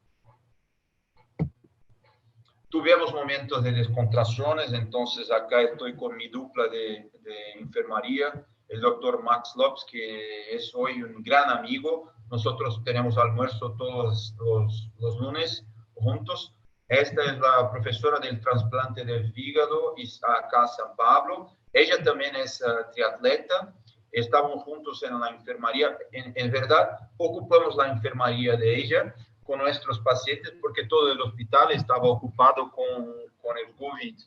Speaker 2: Tuvimos momentos de descontracciones, entonces acá estoy con mi dupla de enfermería, el doctor Max Lopes, que es hoy un gran amigo. Nosotros tenemos almuerzo todos los lunes juntos. Esta es la profesora del trasplante del hígado acá en San Pablo. Ella también es triatleta. Estamos juntos en la enfermería. En verdad, ocupamos la enfermería de ella con nuestros pacientes porque todo el hospital estaba ocupado con el COVID.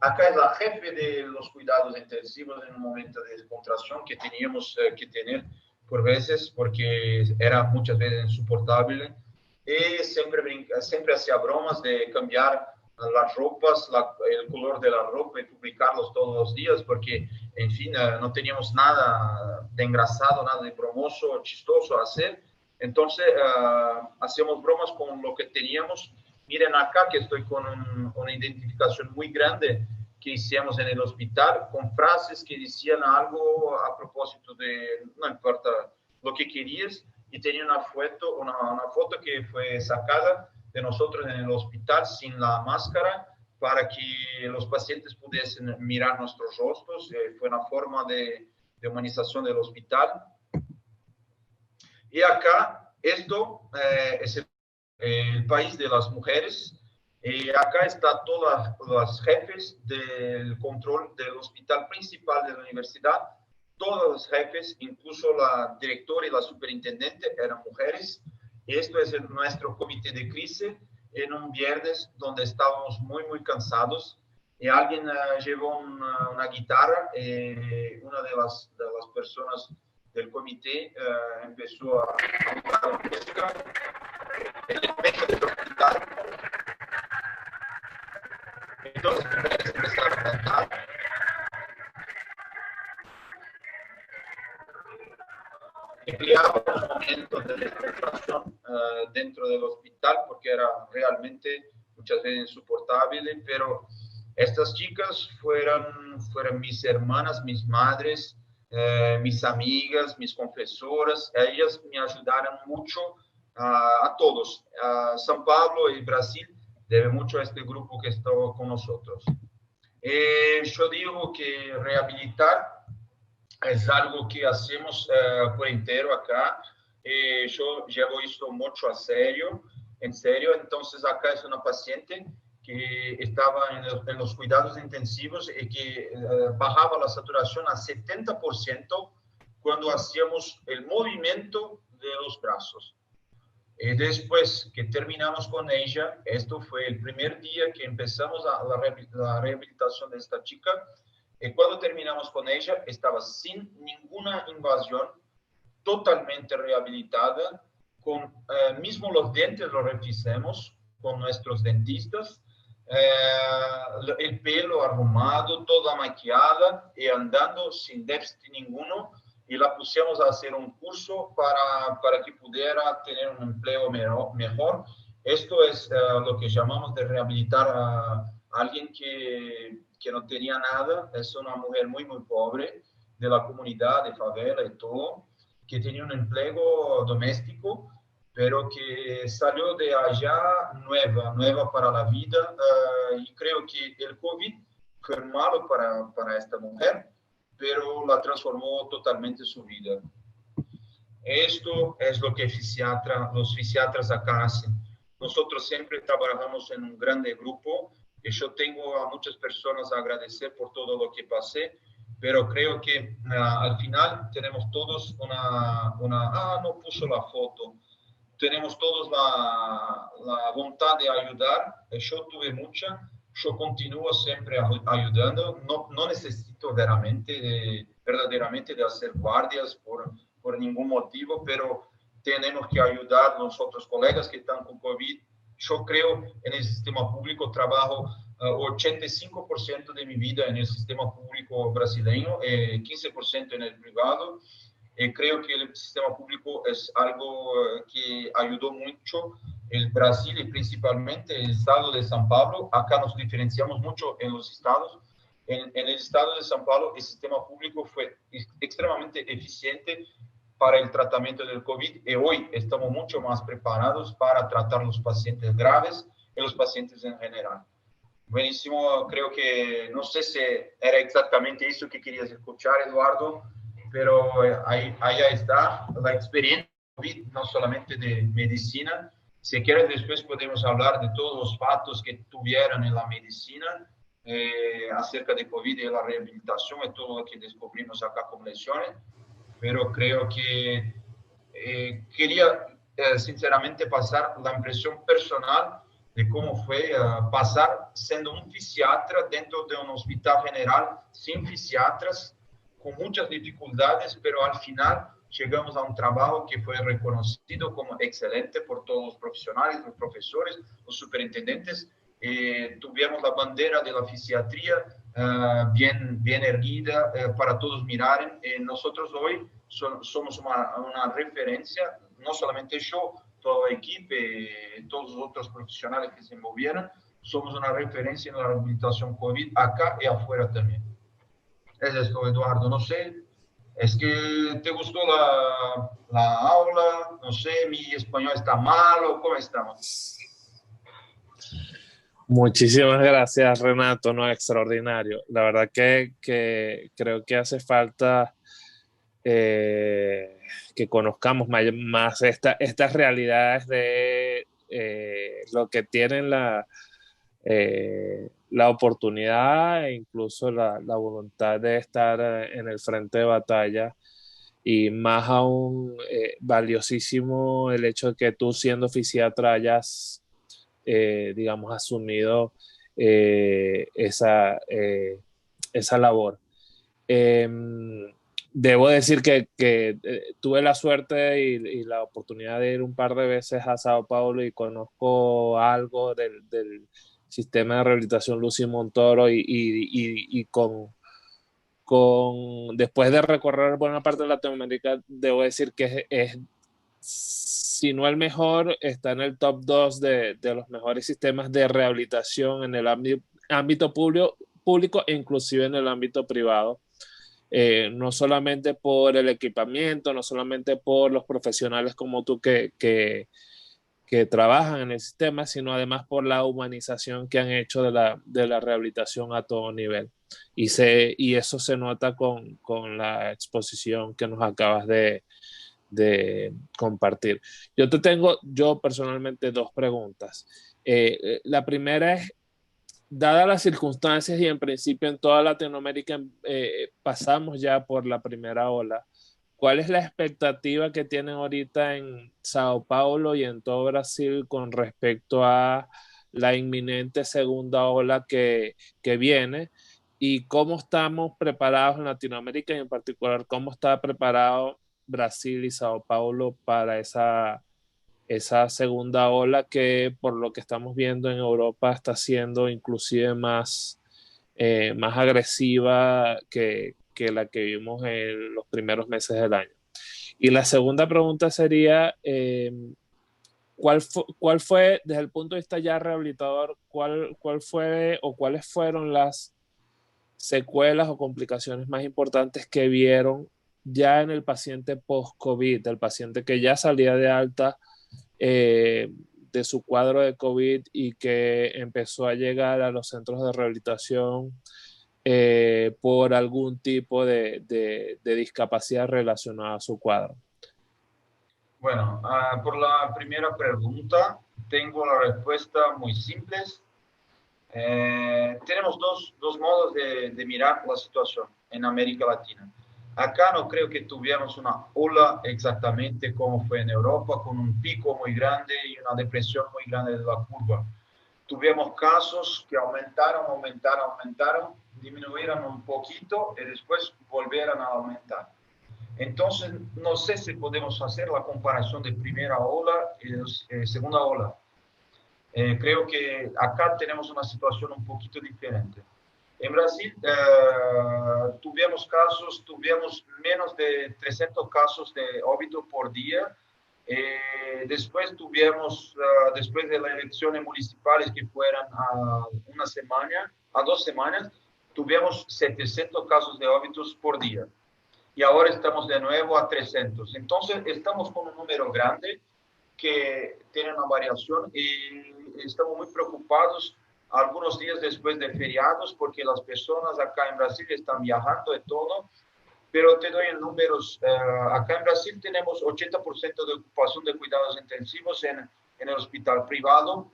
Speaker 2: Acá es la jefe de los cuidados intensivos en un momento de descontracción que teníamos que tener por veces porque era muchas veces insoportable. Y siempre hacía bromas de cambiar las ropas, el color de la ropa y publicarlos todos los días porque, en fin, no teníamos nada de engrasado, nada de bromoso, chistoso a hacer. Entonces, hacíamos bromas con lo que teníamos. Miren acá que estoy con una identificación muy grande que hicimos en el hospital, con frases que decían algo a propósito de, no importa lo que querías, y tenía una foto que fue sacada de nosotros en el hospital sin la máscara para que los pacientes pudiesen mirar nuestros rostros. Fue una forma de humanización del hospital. Y acá, esto es el país de las mujeres. Acá están todas las jefes del control del hospital principal de la universidad. Todos los jefes, incluso la directora y la superintendente, eran mujeres. Esto es nuestro comité de crisis en un viernes donde estábamos muy, muy cansados. Y alguien llevó una guitarra. Una de las personas del comité empezó a tocar música en el medio del hospital. Entonces empezaron a cantar. Creábamos momentos de descontracción dentro del hospital porque era realmente muchas veces insoportable, pero estas chicas fueron mis hermanas, mis madres, mis amigas, mis confesoras. Ellas me ayudaron mucho a todos. San Pablo y Brasil debe mucho a este grupo que está con nosotros. Yo digo que rehabilitar es algo que hacemos por entero acá. Yo llevo esto mucho en serio. Entonces acá es una paciente que estaba en los cuidados intensivos y que bajaba la saturación a 70% cuando hacíamos el movimiento de los brazos. Después que terminamos con ella, esto fue el primer día que empezamos la rehabilitación de esta chica. Y cuando terminamos con ella, estaba sin ninguna invasión, totalmente rehabilitada, con mismo los dientes los revisamos con nuestros dentistas, el pelo arrumado, toda maquillada y andando sin déficit ninguno, y la pusimos a hacer un curso para que pudiera tener un empleo mejor. Esto es lo que llamamos de rehabilitar a alguien que no tenía nada. Es una mujer muy, muy pobre de la comunidad, de favela y todo, que tenía un empleo doméstico, pero que salió de allá nueva para la vida. Y creo que el COVID fue malo para esta mujer, pero la transformó totalmente su vida. Esto es lo que los fisiatras acá hacen. Nosotros siempre trabajamos en un grande grupo y yo tengo a muchas personas a agradecer por todo lo que pasé, pero creo que al final tenemos todos no puso la foto, tenemos todos la voluntad de ayudar. Yo tuve mucha, yo continúo siempre ayudando, no necesito verdaderamente de hacer guardias por ningún motivo, pero tenemos que ayudar a los otros colegas que están con COVID. Yo creo en el sistema público, trabajo 85% de mi vida en el sistema público brasileño, 15% en el privado. Creo que el sistema público es algo que ayudó mucho el Brasil y principalmente el estado de São Paulo. Acá nos diferenciamos mucho en los estados. En el estado de São Paulo, el sistema público fue extremadamente eficiente para el tratamiento del COVID y hoy estamos mucho más preparados para tratar los pacientes graves y los pacientes en general. Buenísimo, creo que no sé si era exactamente eso que querías escuchar, Eduardo, pero ahí está la experiencia, no solamente de medicina. Si quieres, después podemos hablar de todos los fatos que tuvieron en la medicina acerca de COVID y la rehabilitación y todo lo que descubrimos acá con lesiones. Pero creo que quería sinceramente pasar la impresión personal de cómo fue pasar siendo un fisiatra dentro de un hospital general sin fisiatras, con muchas dificultades, pero al final llegamos a un trabajo que fue reconocido como excelente por todos los profesionales, los profesores, los superintendentes. Tuvimos la bandera de la fisiatría bien erguida para todos mirar. Nosotros hoy somos una referencia, no solamente yo, toda la equipo, todos los otros profesionales que se movieron, somos una referencia en la rehabilitación COVID acá y afuera también. Es esto, Eduardo. No sé, es que te gustó la aula, no sé, mi español está malo, ¿cómo estamos?
Speaker 1: Muchísimas gracias, Renato, no, extraordinario. La verdad que creo que hace falta que conozcamos más estas realidades de lo que tienen la oportunidad e incluso la voluntad de estar en el frente de batalla. Y más aún valiosísimo el hecho de que tú siendo fisiatra hayas, digamos, asumido esa labor. Eh, Debo decir que tuve la suerte y la oportunidad de ir un par de veces a Sao Paulo y conozco algo del sistema de rehabilitación Lucy Montoro y después de recorrer buena parte de Latinoamérica, debo decir que si no el mejor, está en el top 2 de los mejores sistemas de rehabilitación en el ámbito público e inclusive en el ámbito privado. No solamente por el equipamiento, no solamente por los profesionales como tú que trabajan en el sistema, sino además por la humanización que han hecho de la rehabilitación a todo nivel. Y eso se nota con la exposición que nos acabas de compartir. Yo personalmente dos preguntas. La primera es, dadas las circunstancias y en principio en toda Latinoamérica pasamos ya por la primera ola, ¿cuál es la expectativa que tienen ahorita en Sao Paulo y en todo Brasil con respecto a la inminente segunda ola que viene? y cómo estamos preparados en Latinoamérica y en particular cómo está preparado Brasil y Sao Paulo para esa segunda ola que por lo que estamos viendo en Europa está siendo inclusive más agresiva que la que vimos en los primeros meses del año. Y la segunda pregunta sería, ¿cuál fue, desde el punto de vista ya rehabilitador, cuál fue o cuáles fueron las secuelas o complicaciones más importantes que vieron ya en el paciente post-COVID, el paciente que ya salía de alta de su cuadro de COVID y que empezó a llegar a los centros de rehabilitación por algún tipo de discapacidad relacionada a su cuadro?
Speaker 2: Bueno, por la primera pregunta, tengo la respuesta muy simple. Tenemos dos modos de mirar la situación en América Latina. Acá no creo que tuviéramos una ola exactamente como fue en Europa, con un pico muy grande y una depresión muy grande de la curva. Tuvimos casos que aumentaron, disminuyeron un poquito y después volvieron a aumentar. Entonces, no sé si podemos hacer la comparación de primera ola y segunda ola. Creo que acá tenemos una situación un poquito diferente. En Brasil tuvimos menos de 300 casos de óbito por día. Después después de las elecciones municipales que fueron a 2 semanas, tuvimos 700 casos de óbitos por día. Y ahora estamos de nuevo a 300. Entonces, estamos con un número grande que tiene una variación y estamos muy preocupados algunos días después de feriados porque las personas acá en Brasil están viajando y todo, pero te doy en números. Acá en Brasil tenemos 80% de ocupación de cuidados intensivos en el hospital privado.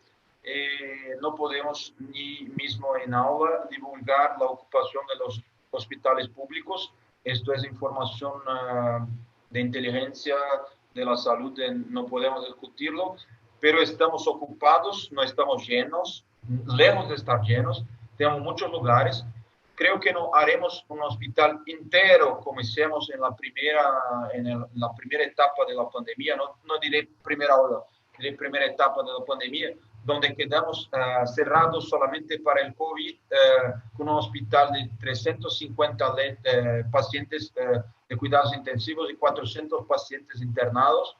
Speaker 2: No podemos ni mismo en aula divulgar la ocupación de los hospitales públicos. Esto es información de inteligencia de la salud, no podemos discutirlo, pero estamos ocupados, no estamos llenos, lejos de estar llenos, tenemos muchos lugares. Creo que no haremos un hospital entero como hicimos en la primera etapa de la pandemia, no diré primera ola, diré primera etapa de la pandemia, donde quedamos cerrados solamente para el COVID, con un hospital de 350 pacientes de cuidados intensivos y 400 pacientes internados.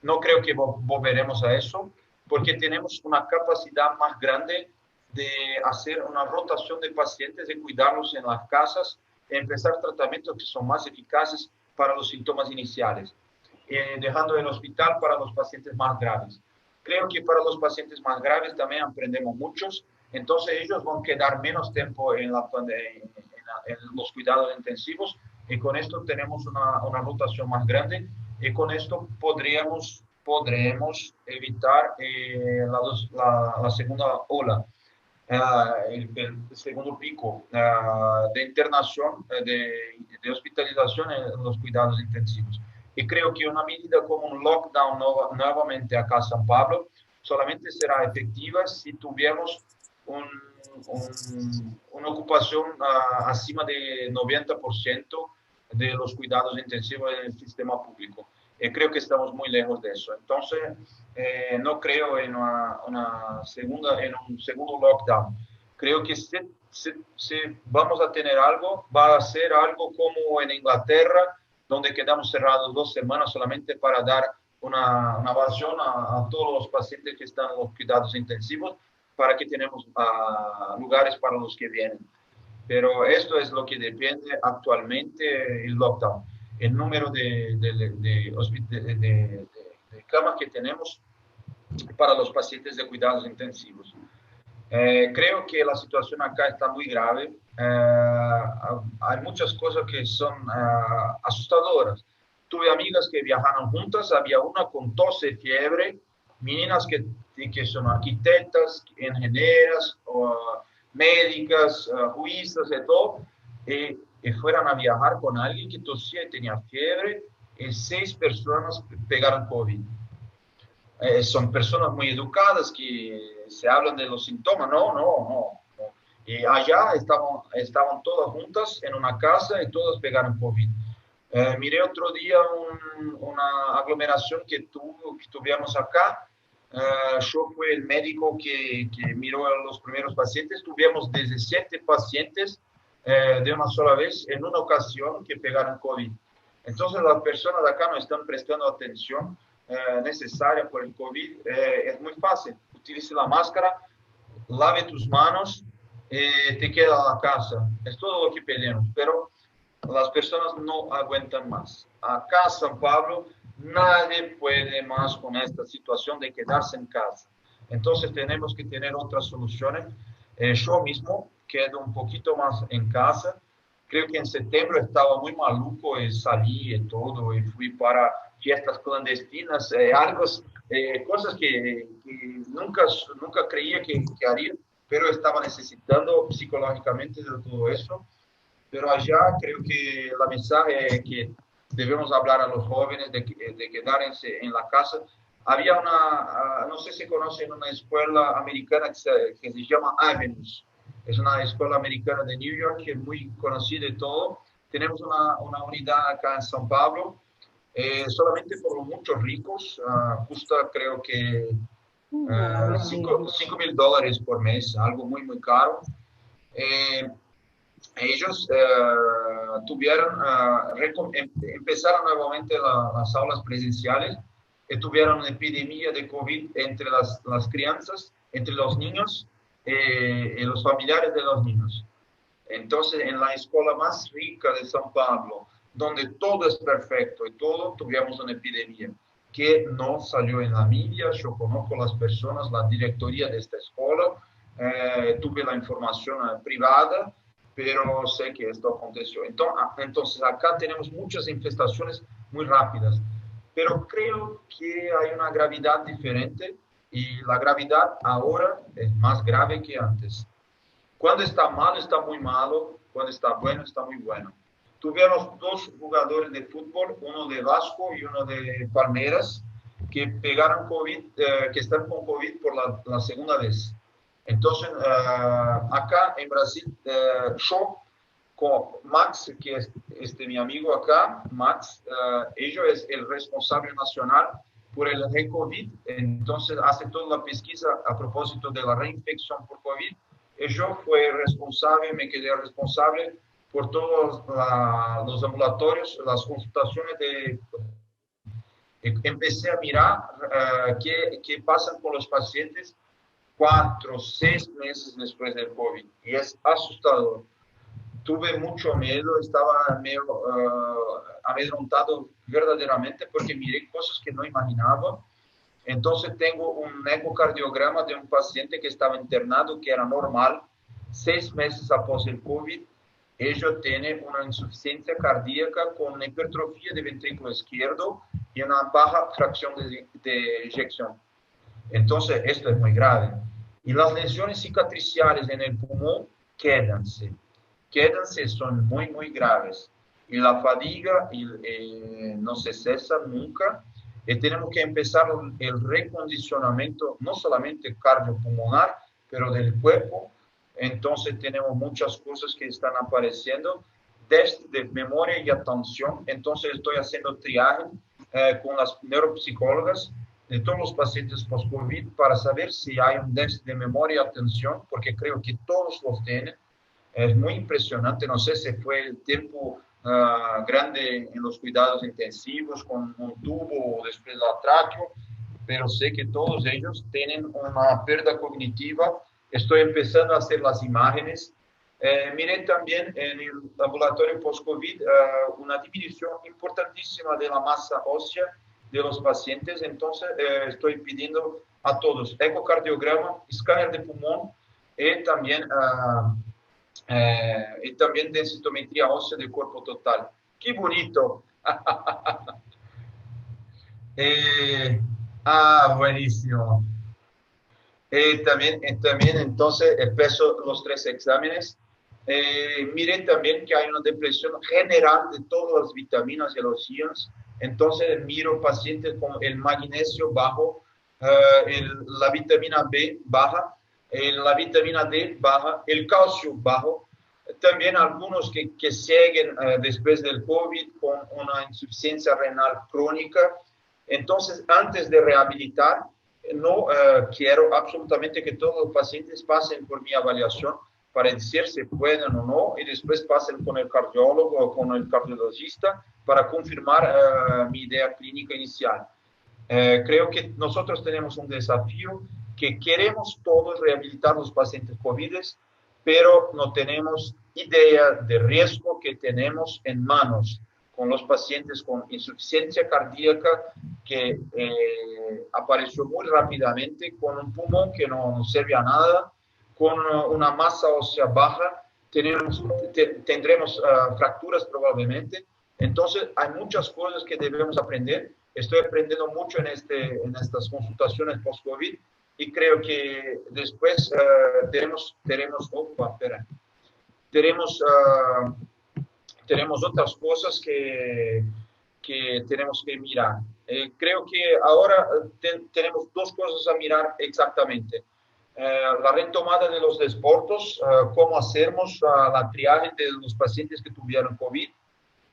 Speaker 2: No creo que volveremos a eso, porque tenemos una capacidad más grande de hacer una rotación de pacientes, de cuidarlos en las casas, y empezar tratamientos que son más eficaces para los síntomas iniciales, dejando el hospital para los pacientes más graves. Creo que para los pacientes más graves también aprendemos muchos, entonces ellos van a quedar menos tiempo en los cuidados intensivos y con esto tenemos una rotación más grande y con esto podremos evitar la segunda ola, el segundo pico de internación, de hospitalización en los cuidados intensivos. Y creo que una medida como un lockdown nuevamente acá en São Paulo solamente será efectiva si tuviéramos una ocupación acima de 90% de los cuidados intensivos en el sistema público. Creo que estamos muy lejos de eso. Entonces, no creo en un segundo lockdown. Creo que si vamos a tener algo, va a ser algo como en Inglaterra, donde quedamos cerrados 2 semanas solamente para dar una evaluación a todos los pacientes que están en los cuidados intensivos, para que tenemos lugares para los que vienen. Pero esto es lo que depende actualmente el lockdown. El número de camas que tenemos para los pacientes de cuidados intensivos. Creo que la situación acá está muy grave. Hay muchas cosas que son asustadoras. Tuve amigas que viajaron juntas, había una con tos y fiebre, meninas que son arquitectas, ingenieras, médicas, juristas y todo, y fueran a viajar con alguien que tosía y tenía fiebre, y 6 personas pegaron COVID. Son personas muy educadas que se hablan de los síntomas, no. Y allá estaban todas juntas en una casa y todas pegaron COVID. Miré otro día una aglomeración que tuvimos acá. Yo fui el médico que miró a los primeros pacientes. Tuvimos 17 pacientes de una sola vez en una ocasión que pegaron COVID. Entonces las personas de acá no están prestando atención necesaria por el COVID. Es muy fácil. Utilice la máscara, lave tus manos, te queda a la casa. Es todo lo que pedimos, pero las personas no aguantan más. Acá en San Pablo, nadie puede más con esta situación de quedarse en casa. Entonces tenemos que tener otras soluciones. Yo mismo quedo un poquito más en casa. Creo que en septiembre estaba muy maluco y salí y todo, y fui para fiestas clandestinas, cosas que nunca creía que haría, pero estaba necesitando psicológicamente de todo eso. Pero allá creo que la mensaje es que debemos hablar a los jóvenes de quedarse en la casa. Había no sé si conocen una escuela americana que se llama Avenues. Es una escuela americana de New York que es muy conocida y todo. Tenemos una unidad acá en San Pablo, solamente por los muchos ricos, cuesta creo que $5,000 por mes, algo muy, muy caro. Eh, Ellos empezaron nuevamente las aulas presenciales y tuvieron una epidemia de COVID entre las crianzas, entre los niños y los familiares de los niños. Entonces, en la escuela más rica de San Pablo, donde todo es perfecto y todo, tuvimos una epidemia que no salió en la media. Yo conozco las personas, la directoría de esta escuela, tuve la información privada, pero sé que esto aconteció. Entonces, acá tenemos muchas infestaciones muy rápidas, pero creo que hay una gravedad diferente y la gravedad ahora es más grave que antes. Cuando está malo, está muy malo. Cuando está bueno, está muy bueno. Tuvimos dos jugadores de fútbol, uno de Vasco y uno de Palmeiras, que pegaron COVID, que están con COVID por la segunda vez. Entonces, acá en Brasil, yo con Max, que es mi amigo acá, Max, ellos es el responsable nacional por el COVID. Entonces, hace toda la pesquisa a propósito de la reinfección por COVID. Yo fui responsable, me quedé responsable por todos los ambulatorios, las consultaciones empecé a mirar qué pasa con los pacientes 4, 6 meses después del COVID. Y es asustador. Tuve mucho miedo, estaba medio amedrontado verdaderamente porque miré cosas que no imaginaba. Entonces tengo un ecocardiograma de un paciente que estaba internado, que era normal, 6 meses após el COVID. Ellos tienen una insuficiencia cardíaca con hipertrofia de ventrículo izquierdo y una baja fracción de eyección. Entonces, esto es muy grave. Y las lesiones cicatriciales en el pulmón quédanse, son muy, muy graves. Y la fatiga no se cesa nunca. Y tenemos que empezar el recondicionamiento, no solamente cardiopulmonar, pero del cuerpo. Entonces tenemos muchas cosas que están apareciendo desde memoria y atención. Entonces estoy haciendo triaje con las neuropsicólogas de todos los pacientes post-COVID para saber si hay un déficit de memoria y atención, porque creo que todos los tienen. Es muy impresionante. No sé si fue el tiempo grande en los cuidados intensivos con un tubo o después la tráqueo, pero sé que todos ellos tienen una pérdida cognitiva. Estoy empezando a hacer las imágenes. Miré también en el laboratorio post-COVID una disminución importantísima de la masa ósea de los pacientes. Entonces, estoy pidiendo a todos ecocardiograma, escáner de pulmón y también densitometría ósea del cuerpo total. ¡Qué bonito! Buenísimo. También, entonces, peso los 3 exámenes. Miren también que hay una depresión general de todas las vitaminas y los iones. Entonces, miro pacientes con el magnesio bajo, la vitamina B baja, la vitamina D baja, el calcio bajo, también algunos que siguen después del COVID con una insuficiencia renal crónica. Entonces, antes de rehabilitar, no quiero absolutamente que todos los pacientes pasen por mi evaluación para decir si pueden o no, y después pasen con el cardiólogo o con el cardiologista para confirmar mi idea clínica inicial. Creo que nosotros tenemos un desafío que queremos todos rehabilitar los pacientes COVID, pero no tenemos idea de riesgo que tenemos en manos con los pacientes con insuficiencia cardíaca que apareció muy rápidamente, con un pulmón que no sirve a nada, con una masa ósea baja, tendremos fracturas probablemente. Entonces, hay muchas cosas que debemos aprender. Estoy aprendiendo mucho en estas consultaciones post-COVID y creo que después tenemos otras cosas que tenemos que mirar. Creo que ahora tenemos dos cosas a mirar exactamente. La retomada de los deportes, cómo hacemos la triaje de los pacientes que tuvieron COVID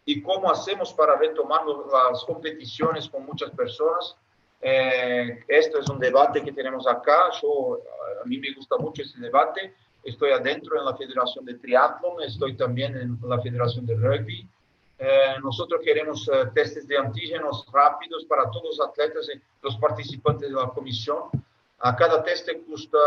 Speaker 2: y cómo hacemos para retomar las competiciones con muchas personas. Esto es un debate que tenemos acá. A mí me gusta mucho ese debate. Estoy adentro en la Federación de Triatlón, estoy también en la Federación de Rugby. Nosotros queremos testes de antígenos rápidos para todos los atletas y los participantes de la comisión. A cada teste cuesta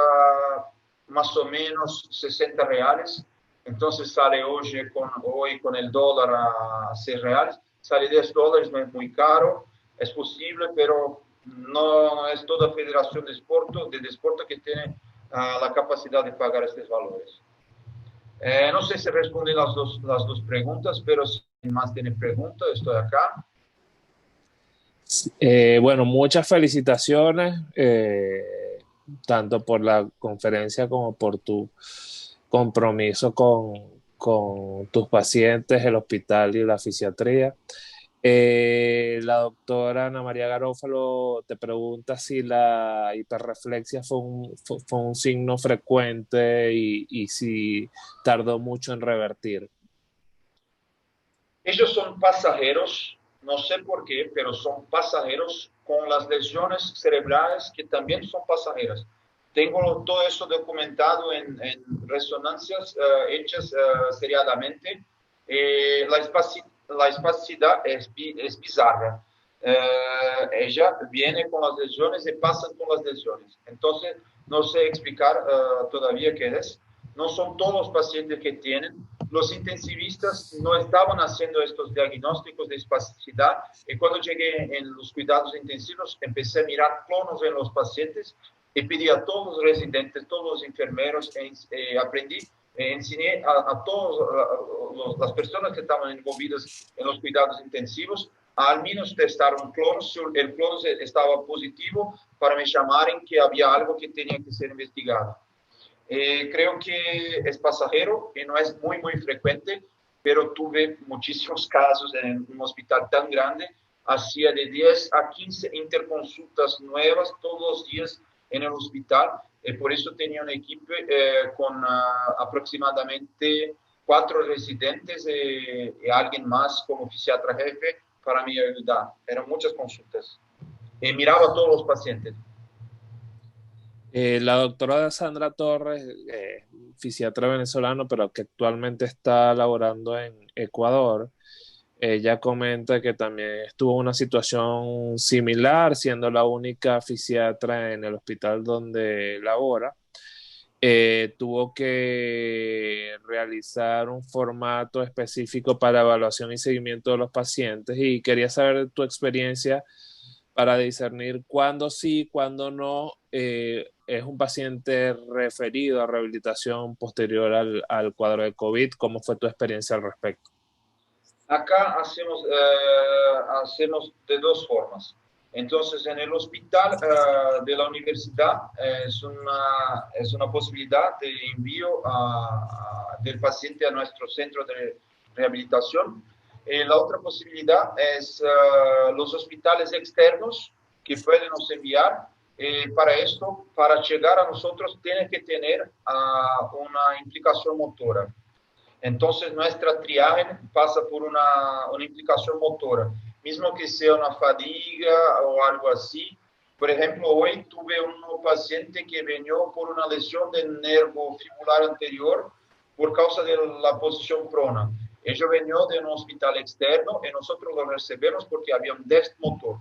Speaker 2: más o menos 60 reales. Entonces sale hoy con el dólar a 6 reales. Sale 10 dólares, no es muy caro. Es posible, pero no es toda federación de deporte que tiene la capacidad de pagar estos valores. No sé si respondí las dos preguntas, pero si más tiene preguntas, estoy acá.
Speaker 1: Bueno, muchas felicitaciones, tanto por la conferencia como por tu compromiso con tus pacientes, el hospital y la fisiatría. La doctora Ana María Garófalo te pregunta si la hiperreflexia fue un signo frecuente y si tardó mucho en revertir.
Speaker 2: Ellos son pasajeros, no sé por qué, pero son pasajeros con las lesiones cerebrales que también son pasajeras. Tengo todo eso documentado en resonancias hechas seriadamente. La espacidad es bizarra. Ella viene con las lesiones y pasa con las lesiones. Entonces, no sé explicar todavía qué es. No son todos los pacientes que tienen. Los intensivistas no estaban haciendo estos diagnósticos de espasticidad y cuando llegué en los cuidados intensivos empecé a mirar clonos en los pacientes y pedí a todos los residentes, todos los enfermeros, aprendí, enseñé a todas las personas que estaban envolvidas en los cuidados intensivos a al menos testar un clon. Si el clon estaba positivo, para me llamarem que había algo que tenía que ser investigado. Creo que es pasajero y no es muy frecuente, pero tuve muchísimos casos en un hospital tan grande. Hacía de 10 a 15 interconsultas nuevas todos los días en el hospital. Por eso tenía un equipo con aproximadamente 4 residentes y alguien más como fisiatra jefe para me ayudar. Eran muchas consultas. Miraba a todos los pacientes.
Speaker 1: La doctora Sandra Torres, fisiatra venezolano, pero que actualmente está laborando en Ecuador, ella comenta que también estuvo en una situación similar, siendo la única fisiatra en el hospital donde labora. Tuvo que realizar un formato específico para evaluación y seguimiento de los pacientes y quería saber tu experiencia para discernir cuándo sí, cuándo no es un paciente referido a rehabilitación posterior al cuadro de COVID. ¿Cómo fue tu experiencia al respecto?
Speaker 2: Acá hacemos de dos formas. Entonces, en el hospital de la universidad es una posibilidad de envío del paciente a nuestro centro de rehabilitación. La otra posibilidad es los hospitales externos que pueden nos enviar Para esto, para llegar a nosotros, tiene que tener una implicación motora. Entonces, nuestra triaje pasa por una implicación motora, mismo que sea una fatiga o algo así. Por ejemplo, hoy tuve un paciente que vino por una lesión del nervio fibular anterior por causa de la posición prona. Ella vino de un hospital externo y nosotros lo recibimos porque había un déficit motor.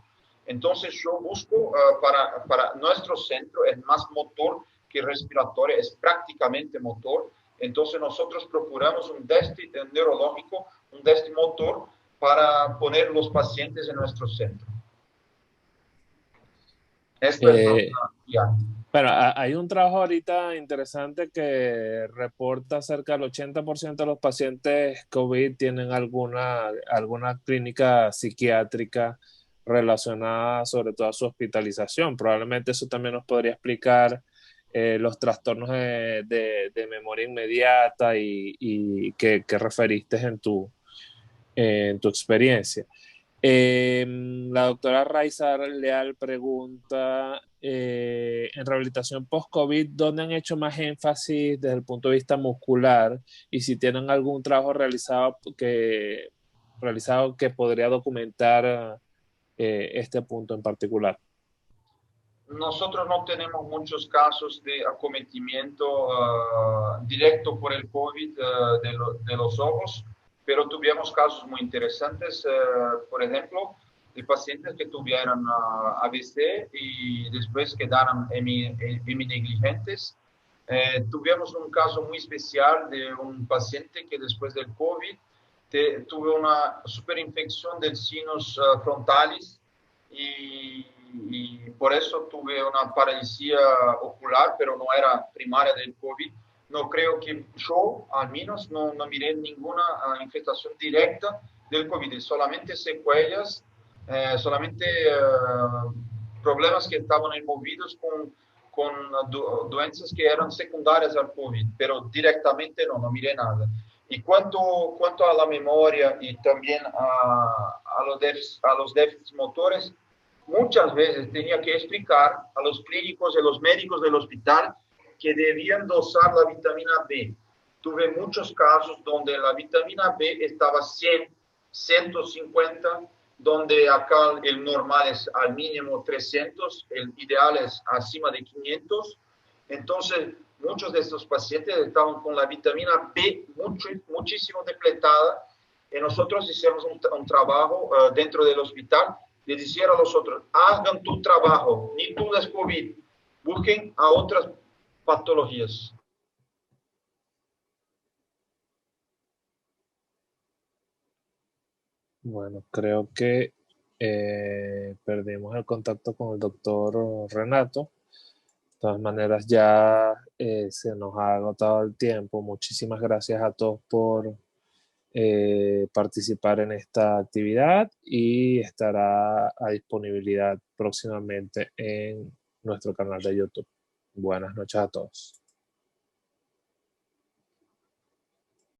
Speaker 2: Entonces, yo busco para nuestro centro, es más motor que respiratorio, es prácticamente motor. Entonces nosotros procuramos un déficit neurológico, un déficit motor para poner los pacientes en nuestro centro. Esto es
Speaker 1: Eh,
Speaker 2: nuestra guía.
Speaker 1: bueno, hay un trabajo ahorita interesante que reporta cerca del 80% de los pacientes COVID tienen alguna clínica psiquiátrica relacionada sobre todo a su hospitalización. Probablemente eso también nos podría explicar los trastornos de memoria inmediata y que referiste en tu experiencia. La doctora Raiza Leal pregunta, en rehabilitación post-COVID, ¿dónde han hecho más énfasis desde el punto de vista muscular? Y si tienen algún trabajo realizado que podría documentar este punto en particular.
Speaker 2: Nosotros no tenemos muchos casos de acometimiento directo por el COVID de los ojos, pero tuvimos casos muy interesantes, por ejemplo, de pacientes que tuvieron AVC y después quedaron heminegligentes. Tuvimos un caso muy especial de un paciente que después del COVID tuvo una superinfección del sinus frontalis y por eso tuve una parálisis ocular, pero no era primaria del COVID. No creo que yo, al menos, no miré ninguna infestación directa del COVID, solamente secuelas, solamente problemas que estaban envolvidos con doenças que eran secundarias al COVID, pero directamente no miré nada. Y cuanto a la memoria y también a los déficits motores, muchas veces tenía que explicar a los clínicos y a los médicos del hospital que debían dosar la vitamina B. Tuve muchos casos donde la vitamina B estaba 100, 150, donde acá el normal es al mínimo 300, el ideal es acima de 500. Entonces, muchos de estos pacientes estaban con la vitamina B muchísimo depletada y nosotros hicimos un trabajo dentro del hospital de decir a los otros, hagan tu trabajo, ni tú es COVID, busquen a otras patologías.
Speaker 1: Bueno, creo que perdimos el contacto con el doctor Renato. De todas maneras, ya se nos ha agotado el tiempo. Muchísimas gracias a todos por participar en esta actividad y estará a disponibilidad próximamente en nuestro canal de YouTube. Buenas noches a todos.